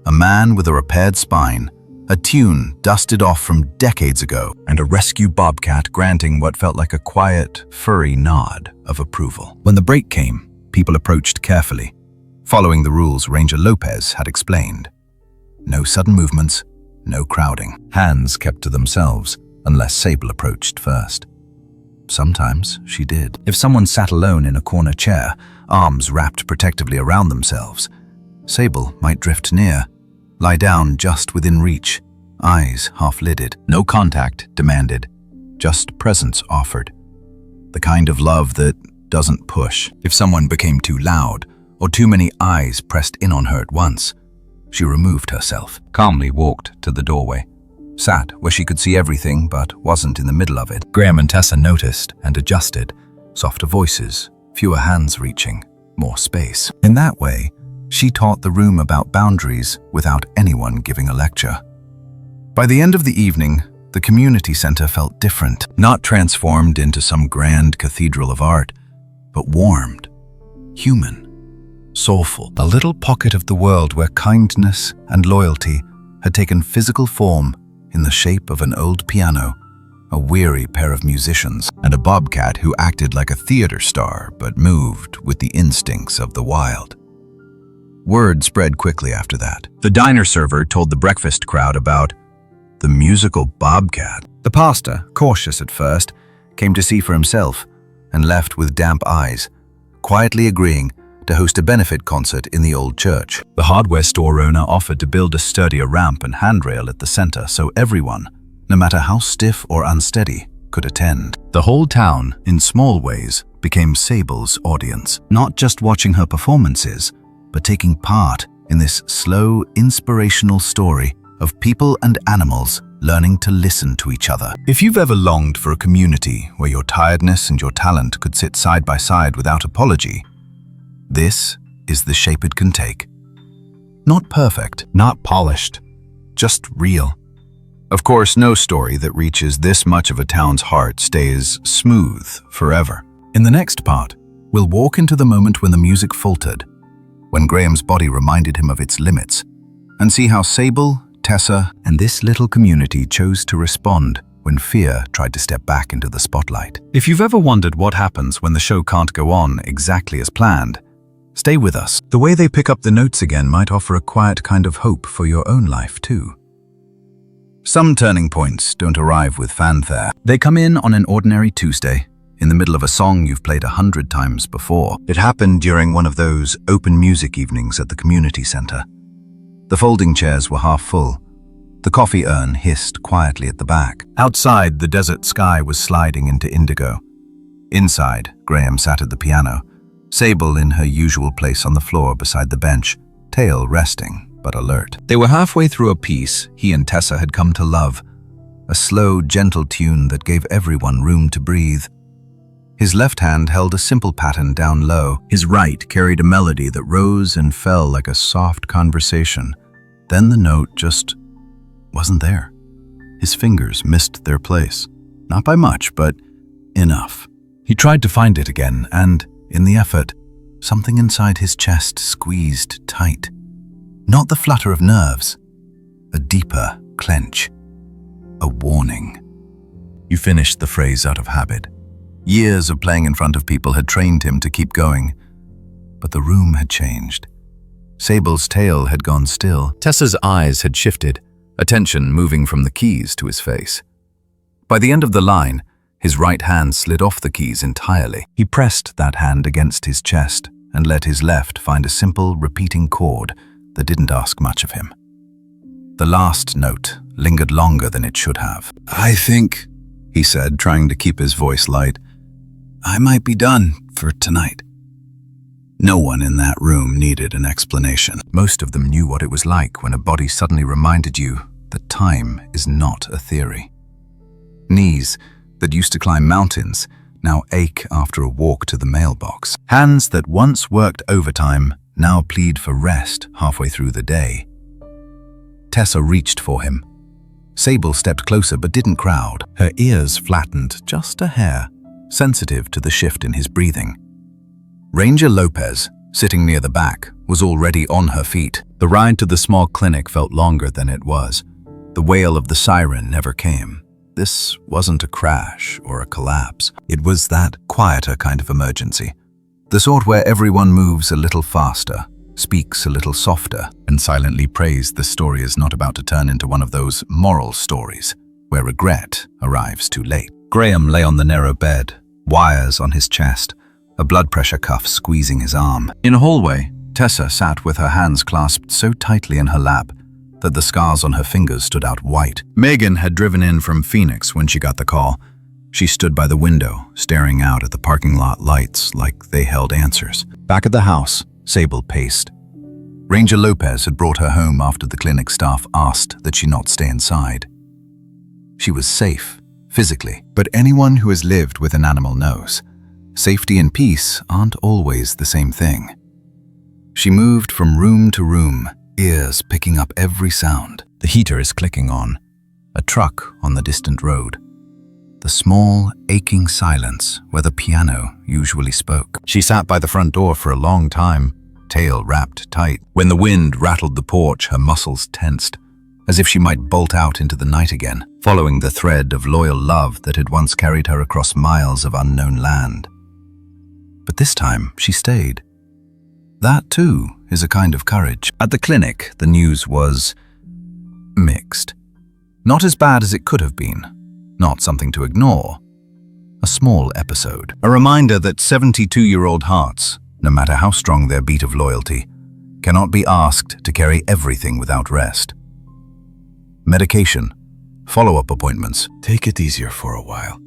A man with a repaired spine, a tune dusted off from decades ago, and a rescue bobcat granting what felt like a quiet, furry nod of approval. When the break came, people approached carefully, following the rules Ranger Lopez had explained. No sudden movements, no crowding. Hands kept to themselves, unless Sable approached first. Sometimes she did. If someone sat alone in a corner chair, arms wrapped protectively around themselves, Sable might drift near, lie down just within reach, eyes half-lidded. No contact demanded, just presence offered. The kind of love that doesn't push. If someone became too loud, or too many eyes pressed in on her at once, she removed herself, calmly walked to the doorway, sat where she could see everything but wasn't in the middle of it. Graham and Tessa noticed and adjusted. Softer voices, fewer hands reaching, more space. In that way, she taught the room about boundaries without anyone giving a lecture. By the end of the evening, the community center felt different, not transformed into some grand cathedral of art, but warmed, human, soulful. A little pocket of the world where kindness and loyalty had taken physical form in the shape of an old piano, a weary pair of musicians, and a bobcat who acted like a theater star but moved with the instincts of the wild. Word spread quickly after that. The diner server told the breakfast crowd about the musical bobcat. The pastor, cautious at first, came to see for himself and left with damp eyes, quietly agreeing to host a benefit concert in the old church. The hardware store owner offered to build a sturdier ramp and handrail at the center so everyone, no matter how stiff or unsteady, could attend. The whole town, in small ways, became Sable's audience, not just watching her performances, but taking part in this slow, inspirational story of people and animals learning to listen to each other. If you've ever longed for a community where your tiredness and your talent could sit side by side without apology, this is the shape it can take. Not perfect, not polished, just real. Of course, no story that reaches this much of a town's heart stays smooth forever. In the next part, we'll walk into the moment when the music faltered, when Graham's body reminded him of its limits, and see how Sable, Tessa, and this little community chose to respond when fear tried to step back into the spotlight. If you've ever wondered what happens when the show can't go on exactly as planned, stay with us. The way they pick up the notes again might offer a quiet kind of hope for your own life too. Some turning points don't arrive with fanfare. They come in on an ordinary Tuesday, in the middle of a song you've played 100 times before. It happened during one of those open music evenings at the community center. The folding chairs were half full. The coffee urn hissed quietly at the back. Outside, the desert sky was sliding into indigo. Inside, Graham sat at the piano, Sable in her usual place on the floor beside the bench, tail resting but alert. They were halfway through a piece he and Tessa had come to love, a slow, gentle tune that gave everyone room to breathe. His left hand held a simple pattern down low. His right carried a melody that rose and fell like a soft conversation. Then the note just wasn't there. His fingers missed their place. Not by much, but enough. He tried to find it again, and, in the effort, something inside his chest squeezed tight. Not the flutter of nerves, a deeper clench, a warning. You finished the phrase out of habit. Years of playing in front of people had trained him to keep going, but the room had changed. Sable's tail had gone still. Tessa's eyes had shifted, attention moving from the keys to his face. By the end of the line, his right hand slid off the keys entirely. He pressed that hand against his chest and let his left find a simple, repeating chord that didn't ask much of him. The last note lingered longer than it should have. "I think," he said, trying to keep his voice light, "I might be done for tonight." No one in that room needed an explanation. Most of them knew what it was like when a body suddenly reminded you that time is not a theory. Knees that used to climb mountains now ache after a walk to the mailbox. Hands that once worked overtime now plead for rest halfway through the day. Tessa reached for him. Sable stepped closer but didn't crowd. Her ears flattened just a hair, sensitive to the shift in his breathing. Ranger Lopez, sitting near the back, was already on her feet. The ride to the small clinic felt longer than it was. The wail of the siren never came. This wasn't a crash or a collapse. It was that quieter kind of emergency. The sort where everyone moves a little faster, speaks a little softer, and silently prays the story is not about to turn into one of those moral stories where regret arrives too late. Graham lay on the narrow bed, wires on his chest, a blood pressure cuff squeezing his arm. In a hallway, Tessa sat with her hands clasped so tightly in her lap that the scars on her fingers stood out white. Megan had driven in from Phoenix when she got the call. She stood by the window, staring out at the parking lot lights like they held answers. Back at the house, Sable paced. Ranger Lopez had brought her home after the clinic staff asked that she not stay inside. She was safe, physically, but anyone who has lived with an animal knows. Safety and peace aren't always the same thing. She moved from room to room, ears picking up every sound. The heater is clicking on. A truck on the distant road. The small, aching silence where the piano usually spoke. She sat by the front door for a long time, tail wrapped tight. When the wind rattled the porch, her muscles tensed, as if she might bolt out into the night again, following the thread of loyal love that had once carried her across miles of unknown land. But this time, she stayed. That, too, is a kind of courage. At the clinic, the news was mixed. Not as bad as it could have been. Not something to ignore. A small episode. A reminder that 72-year-old hearts, no matter how strong their beat of loyalty, cannot be asked to carry everything without rest. Medication, follow-up appointments. Take it easier for a while.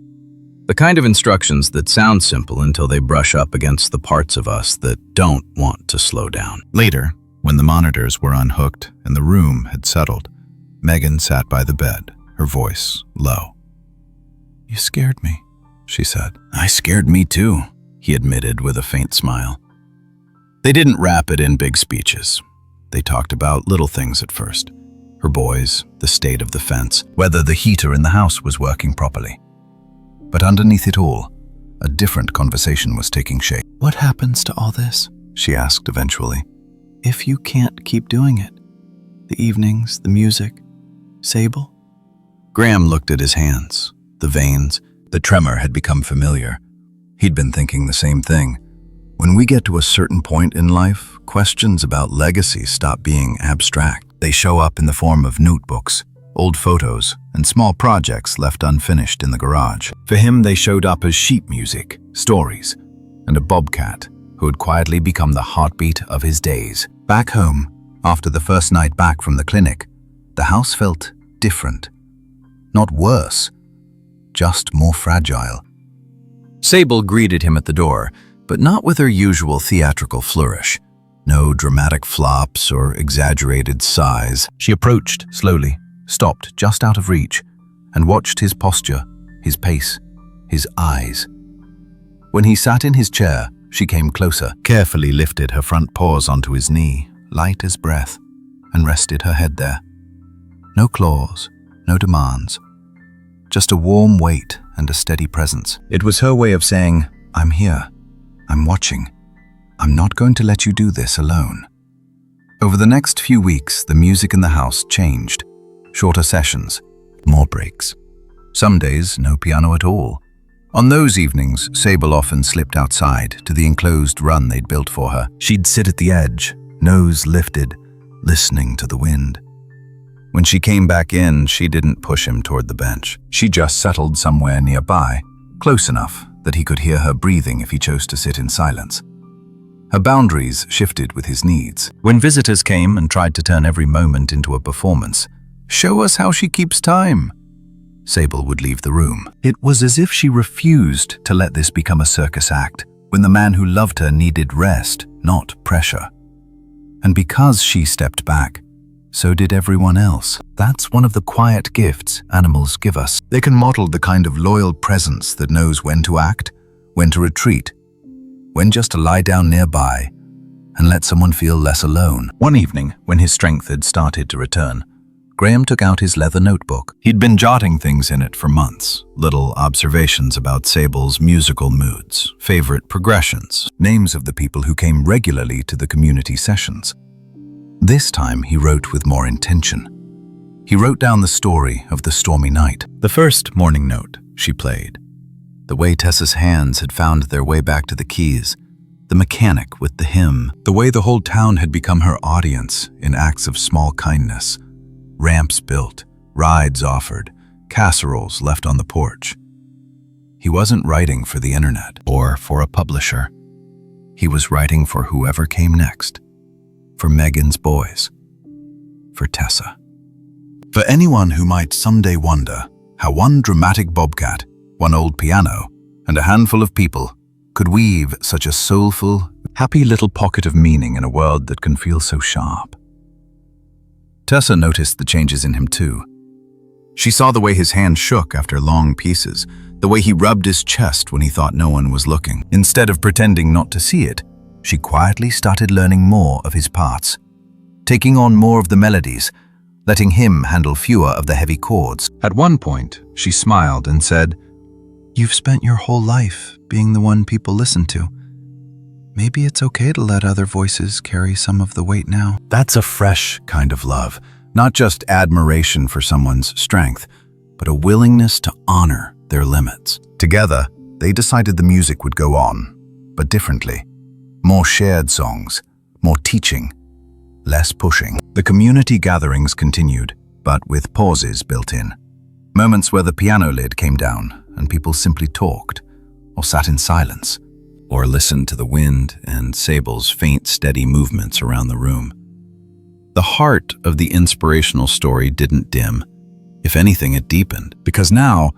The kind of instructions that sound simple until they brush up against the parts of us that don't want to slow down. Later, when the monitors were unhooked and the room had settled, Megan sat by the bed, her voice low. "You scared me," she said. "I scared me too," he admitted with a faint smile. They didn't wrap it in big speeches. They talked about little things at first. Her boys, the state of the fence, whether the heater in the house was working properly. But underneath it all, a different conversation was taking shape. "What happens to all this?" she asked eventually. "If you can't keep doing it? The evenings, the music, Sable?" Graham looked at his hands. The veins, the tremor had become familiar. He'd been thinking the same thing. When we get to a certain point in life, questions about legacy stop being abstract. They show up in the form of notebooks, old photos, and small projects left unfinished in the garage. For him, they showed up as sheet music, stories, and a bobcat who had quietly become the heartbeat of his days. Back home, after the first night back from the clinic, the house felt different. Not worse, just more fragile. Sable greeted him at the door, but not with her usual theatrical flourish. No dramatic flops or exaggerated sighs. She approached slowly, stopped just out of reach, and watched his posture, his pace, his eyes. When he sat in his chair, she came closer, carefully lifted her front paws onto his knee, light as breath, and rested her head there. No claws, no demands. Just a warm weight and a steady presence. It was her way of saying, "I'm here. I'm watching. I'm not going to let you do this alone." Over the next few weeks, the music in the house changed. Shorter sessions, more breaks. Some days, no piano at all. On those evenings, Sable often slipped outside to the enclosed run they'd built for her. She'd sit at the edge, nose lifted, listening to the wind. When she came back in, she didn't push him toward the bench. She just settled somewhere nearby, close enough that he could hear her breathing if he chose to sit in silence. Her boundaries shifted with his needs. When visitors came and tried to turn every moment into a performance, "Show us how she keeps time," Sable would leave the room. It was as if she refused to let this become a circus act, when the man who loved her needed rest, not pressure. And because she stepped back, so did everyone else. That's one of the quiet gifts animals give us. They can model the kind of loyal presence that knows when to act, when to retreat, when just to lie down nearby and let someone feel less alone. One evening, when his strength had started to return, Graham took out his leather notebook. He'd been jotting things in it for months, little observations about Sable's musical moods, favorite progressions, names of the people who came regularly to the community sessions. This time he wrote with more intention. He wrote down the story of the stormy night. The first morning note she played. The way Tessa's hands had found their way back to the keys. The mechanic with the hymn. The way the whole town had become her audience in acts of small kindness. Ramps built, rides offered, casseroles left on the porch. He wasn't writing for the internet or for a publisher. He was writing for whoever came next. For Megan's boys. For Tessa. For anyone who might someday wonder how one dramatic bobcat, one old piano, and a handful of people could weave such a soulful, happy little pocket of meaning in a world that can feel so sharp. Tessa noticed the changes in him too. She saw the way his hand shook after long pieces, the way he rubbed his chest when he thought no one was looking. Instead of pretending not to see it, she quietly started learning more of his parts, taking on more of the melodies, letting him handle fewer of the heavy chords. At one point, she smiled and said, "You've spent your whole life being the one people listen to. Maybe it's okay to let other voices carry some of the weight now." That's a fresh kind of love, not just admiration for someone's strength, but a willingness to honor their limits. Together, they decided the music would go on, but differently. More shared songs, more teaching, less pushing. The community gatherings continued, but with pauses built in. Moments where the piano lid came down and people simply talked, or sat in silence, or listened to the wind and Sable's faint, steady movements around the room. The heart of the inspirational story didn't dim. If anything, it deepened, because now,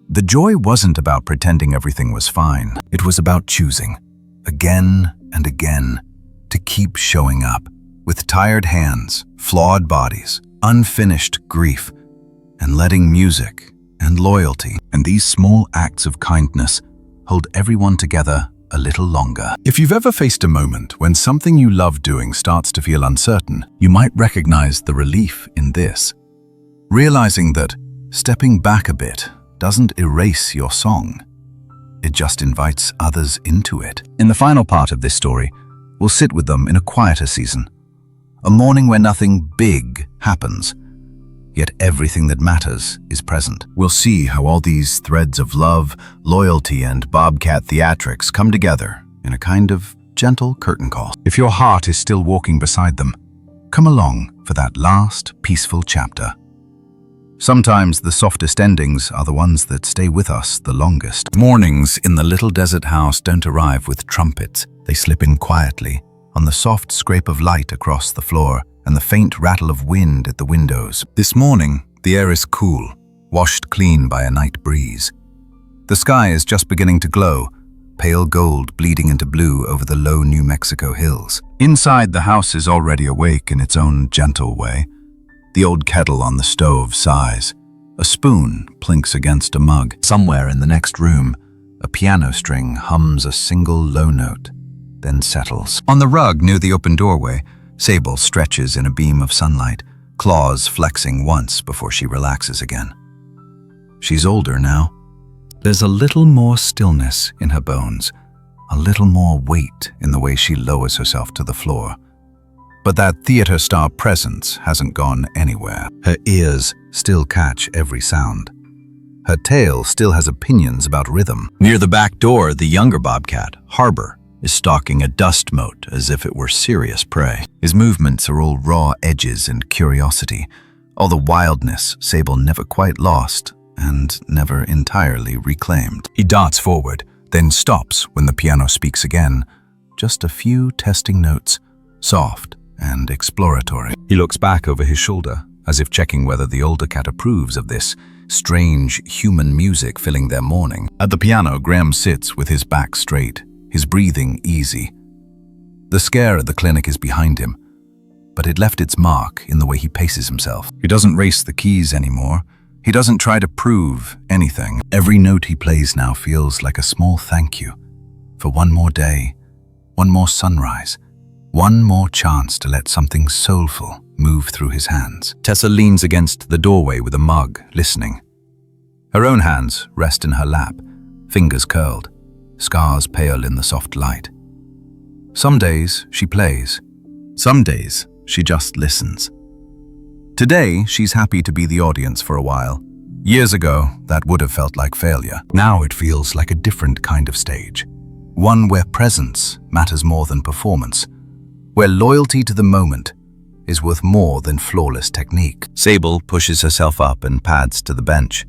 the joy wasn't about pretending everything was fine. It was about choosing, again and again, to keep showing up, with tired hands, flawed bodies, unfinished grief, and letting music and loyalty and these small acts of kindness hold everyone together a little longer. If you've ever faced a moment when something you love doing starts to feel uncertain, you might recognize the relief in this. Realizing that stepping back a bit doesn't erase your song. It just invites others into it. In the final part of this story, we'll sit with them in a quieter season. A morning where nothing big happens, yet everything that matters is present. We'll see how all these threads of love, loyalty, and bobcat theatrics come together in a kind of gentle curtain call. If your heart is still walking beside them, come along for that last peaceful chapter. Sometimes the softest endings are the ones that stay with us the longest. Mornings in the little desert house don't arrive with trumpets. They slip in quietly, on the soft scrape of light across the floor and the faint rattle of wind at the windows. This morning, the air is cool, washed clean by a night breeze. The sky is just beginning to glow, pale gold bleeding into blue over the low New Mexico hills. Inside, the house is already awake in its own gentle way. The old kettle on the stove sighs. A spoon plinks against a mug. Somewhere in the next room, a piano string hums a single low note, then settles. On the rug near the open doorway, Sable stretches in a beam of sunlight, claws flexing once before she relaxes again. She's older now. There's a little more stillness in her bones, a little more weight in the way she lowers herself to the floor. But that theater star presence hasn't gone anywhere. Her ears still catch every sound. Her tail still has opinions about rhythm. Near the back door, the younger bobcat, Harbor, is stalking a dust mote as if it were serious prey. His movements are all raw edges and curiosity, all the wildness Sable never quite lost and never entirely reclaimed. He darts forward, then stops when the piano speaks again. Just a few testing notes, soft and exploratory. He looks back over his shoulder, as if checking whether the older cat approves of this strange human music filling their morning. At the piano, Graham sits with his back straight, his breathing easy. The scare at the clinic is behind him, but it left its mark in the way he paces himself. He doesn't race the keys anymore. He doesn't try to prove anything. Every note he plays now feels like a small thank you for one more day, one more sunrise, one more chance to let something soulful move through his hands. Tessa leans against the doorway with a mug, listening. Her own hands rest in her lap, fingers curled, scars pale in the soft light. Some days she plays. Some days she just listens. Today, she's happy to be the audience for a while. Years ago, that would have felt like failure. Now it feels like a different kind of stage. One where presence matters more than performance, where loyalty to the moment is worth more than flawless technique. Sable pushes herself up and pads to the bench.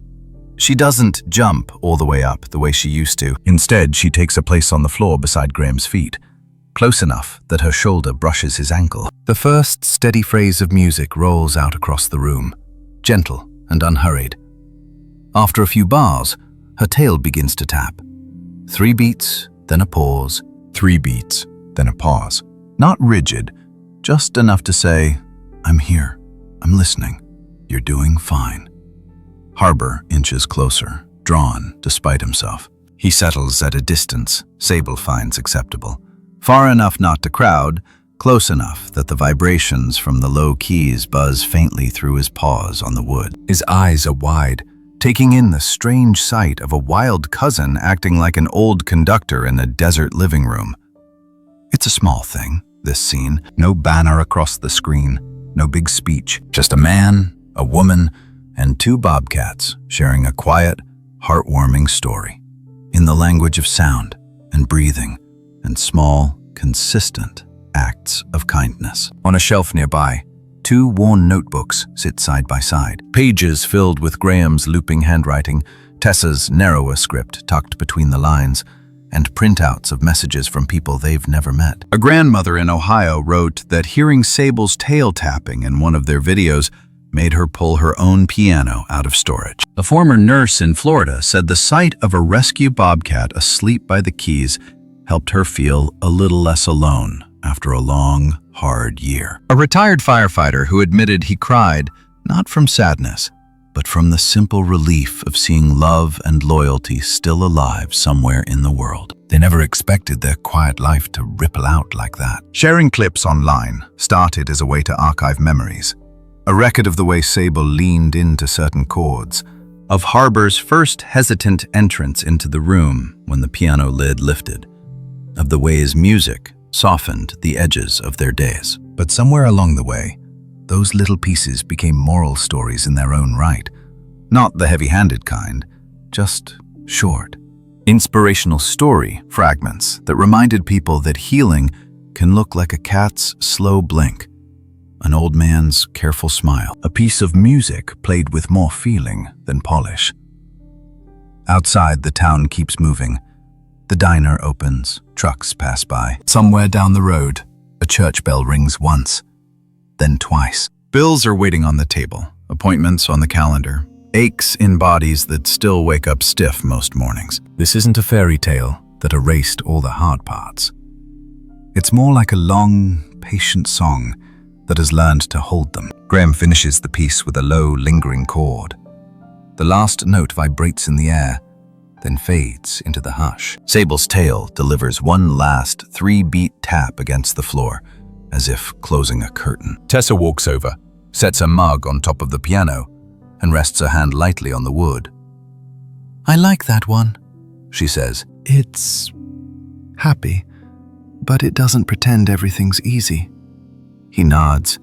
She doesn't jump all the way up the way she used to. Instead, she takes a place on the floor beside Graham's feet, close enough that her shoulder brushes his ankle. The first steady phrase of music rolls out across the room, gentle and unhurried. After a few bars, her tail begins to tap. 3 beats, then a pause. 3 beats, then a pause. Not rigid, just enough to say, "I'm here, I'm listening, you're doing fine." Harbor inches closer, drawn despite himself. He settles at a distance Sable finds acceptable. Far enough not to crowd, close enough that the vibrations from the low keys buzz faintly through his paws on the wood. His eyes are wide, taking in the strange sight of a wild cousin acting like an old conductor in a desert living room. It's a small thing, this scene. No banner across the screen, no big speech. Just a man, a woman, and 2 bobcats sharing a quiet, heartwarming story. In the language of sound and breathing and small, consistent acts of kindness. On a shelf nearby, 2 worn notebooks sit side by side. Pages filled with Graham's looping handwriting, Tessa's narrower script tucked between the lines, and printouts of messages from people they've never met. A grandmother in Ohio wrote that hearing Sable's tail tapping in one of their videos made her pull her own piano out of storage. A former nurse in Florida said the sight of a rescue bobcat asleep by the keys helped her feel a little less alone after a long, hard year. A retired firefighter who admitted he cried, not from sadness, but from the simple relief of seeing love and loyalty still alive somewhere in the world. They never expected their quiet life to ripple out like that. Sharing clips online started as a way to archive memories. A record of the way Sable leaned into certain chords, of Harbor's first hesitant entrance into the room when the piano lid lifted, of the way his music softened the edges of their days. But somewhere along the way, those little pieces became moral stories in their own right. Not the heavy-handed kind, just short, inspirational story fragments that reminded people that healing can look like a cat's slow blink, an old man's careful smile, a piece of music played with more feeling than polish. Outside, the town keeps moving. The diner opens, trucks pass by. Somewhere down the road, a church bell rings once, then twice. Bills are waiting on the table, appointments on the calendar, aches in bodies that still wake up stiff most mornings. This isn't a fairy tale. that erased all the hard parts. It's more like a long, patient song that has learned to hold them. Graham finishes the piece with a low, lingering chord. The last note vibrates in the air, then fades into the hush. Sable's tail delivers one last 3-beat tap against the floor, as if closing a curtain. Tessa walks over, sets a mug on top of the piano, and rests her hand lightly on the wood. "I like that one," she says. "It's happy, but it doesn't pretend everything's easy." He nods.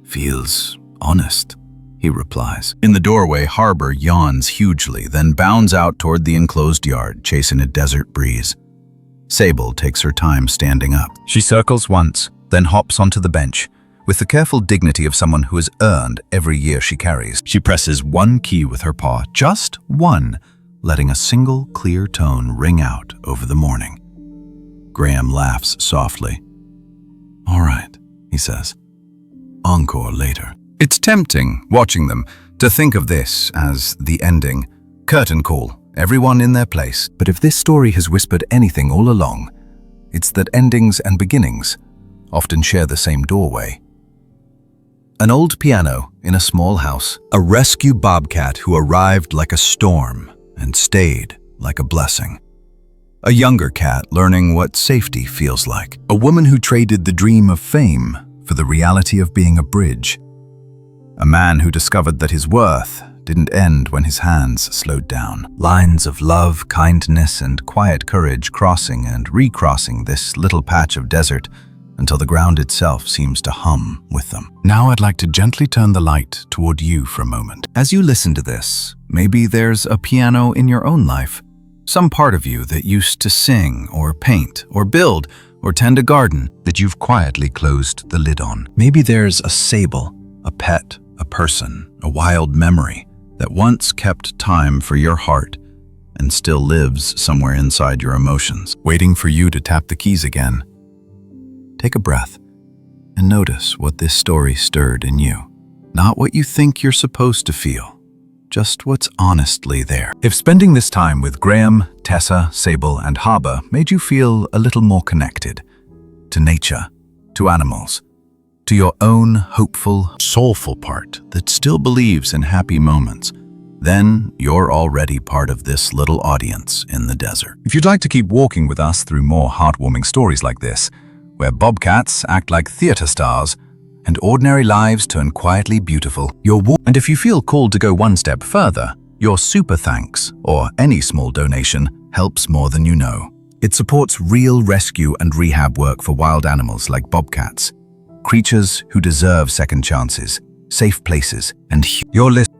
"Feels honest," he replies. In the doorway, Harbor yawns hugely, then bounds out toward the enclosed yard, chasing a desert breeze. Sable takes her time standing up. She circles once, then hops onto the bench, with the careful dignity of someone who has earned every year she carries. She presses one key with her paw, just one, letting a single clear tone ring out over the morning. Graham laughs softly. "All right," he says. "Encore later." It's tempting, watching them, to think of this as the ending. Curtain call, everyone in their place. But if this story has whispered anything all along, it's that endings and beginnings often share the same doorway. An old piano in a small house, a rescue bobcat who arrived like a storm and stayed like a blessing. A younger cat learning what safety feels like. A woman who traded the dream of fame for the reality of being a bridge. A man who discovered that his worth didn't end when his hands slowed down. Lines of love, kindness, and quiet courage crossing and recrossing this little patch of desert until the ground itself seems to hum with them. Now I'd like to gently turn the light toward you for a moment. As you listen to this, maybe there's a piano in your own life. Some part of you that used to sing or paint or build or tend a garden that you've quietly closed the lid on. Maybe there's a sable, a pet, a person, a wild memory that once kept time for your heart and still lives somewhere inside your emotions, waiting for you to tap the keys again. Take a breath and notice what this story stirred in you. Not what you think you're supposed to feel, just what's honestly there. If spending this time with Graham, Tessa, Sable, and Harbor made you feel a little more connected to nature, to animals, to your own hopeful, soulful part that still believes in happy moments, then you're already part of this little audience in the desert. If you'd like to keep walking with us through more heartwarming stories like this, where bobcats act like theater stars and ordinary lives turn quietly beautiful, and if you feel called to go one step further, your super thanks or any small donation helps more than you know. It supports real rescue and rehab work for wild animals like bobcats, creatures who deserve second chances, safe places, and your list.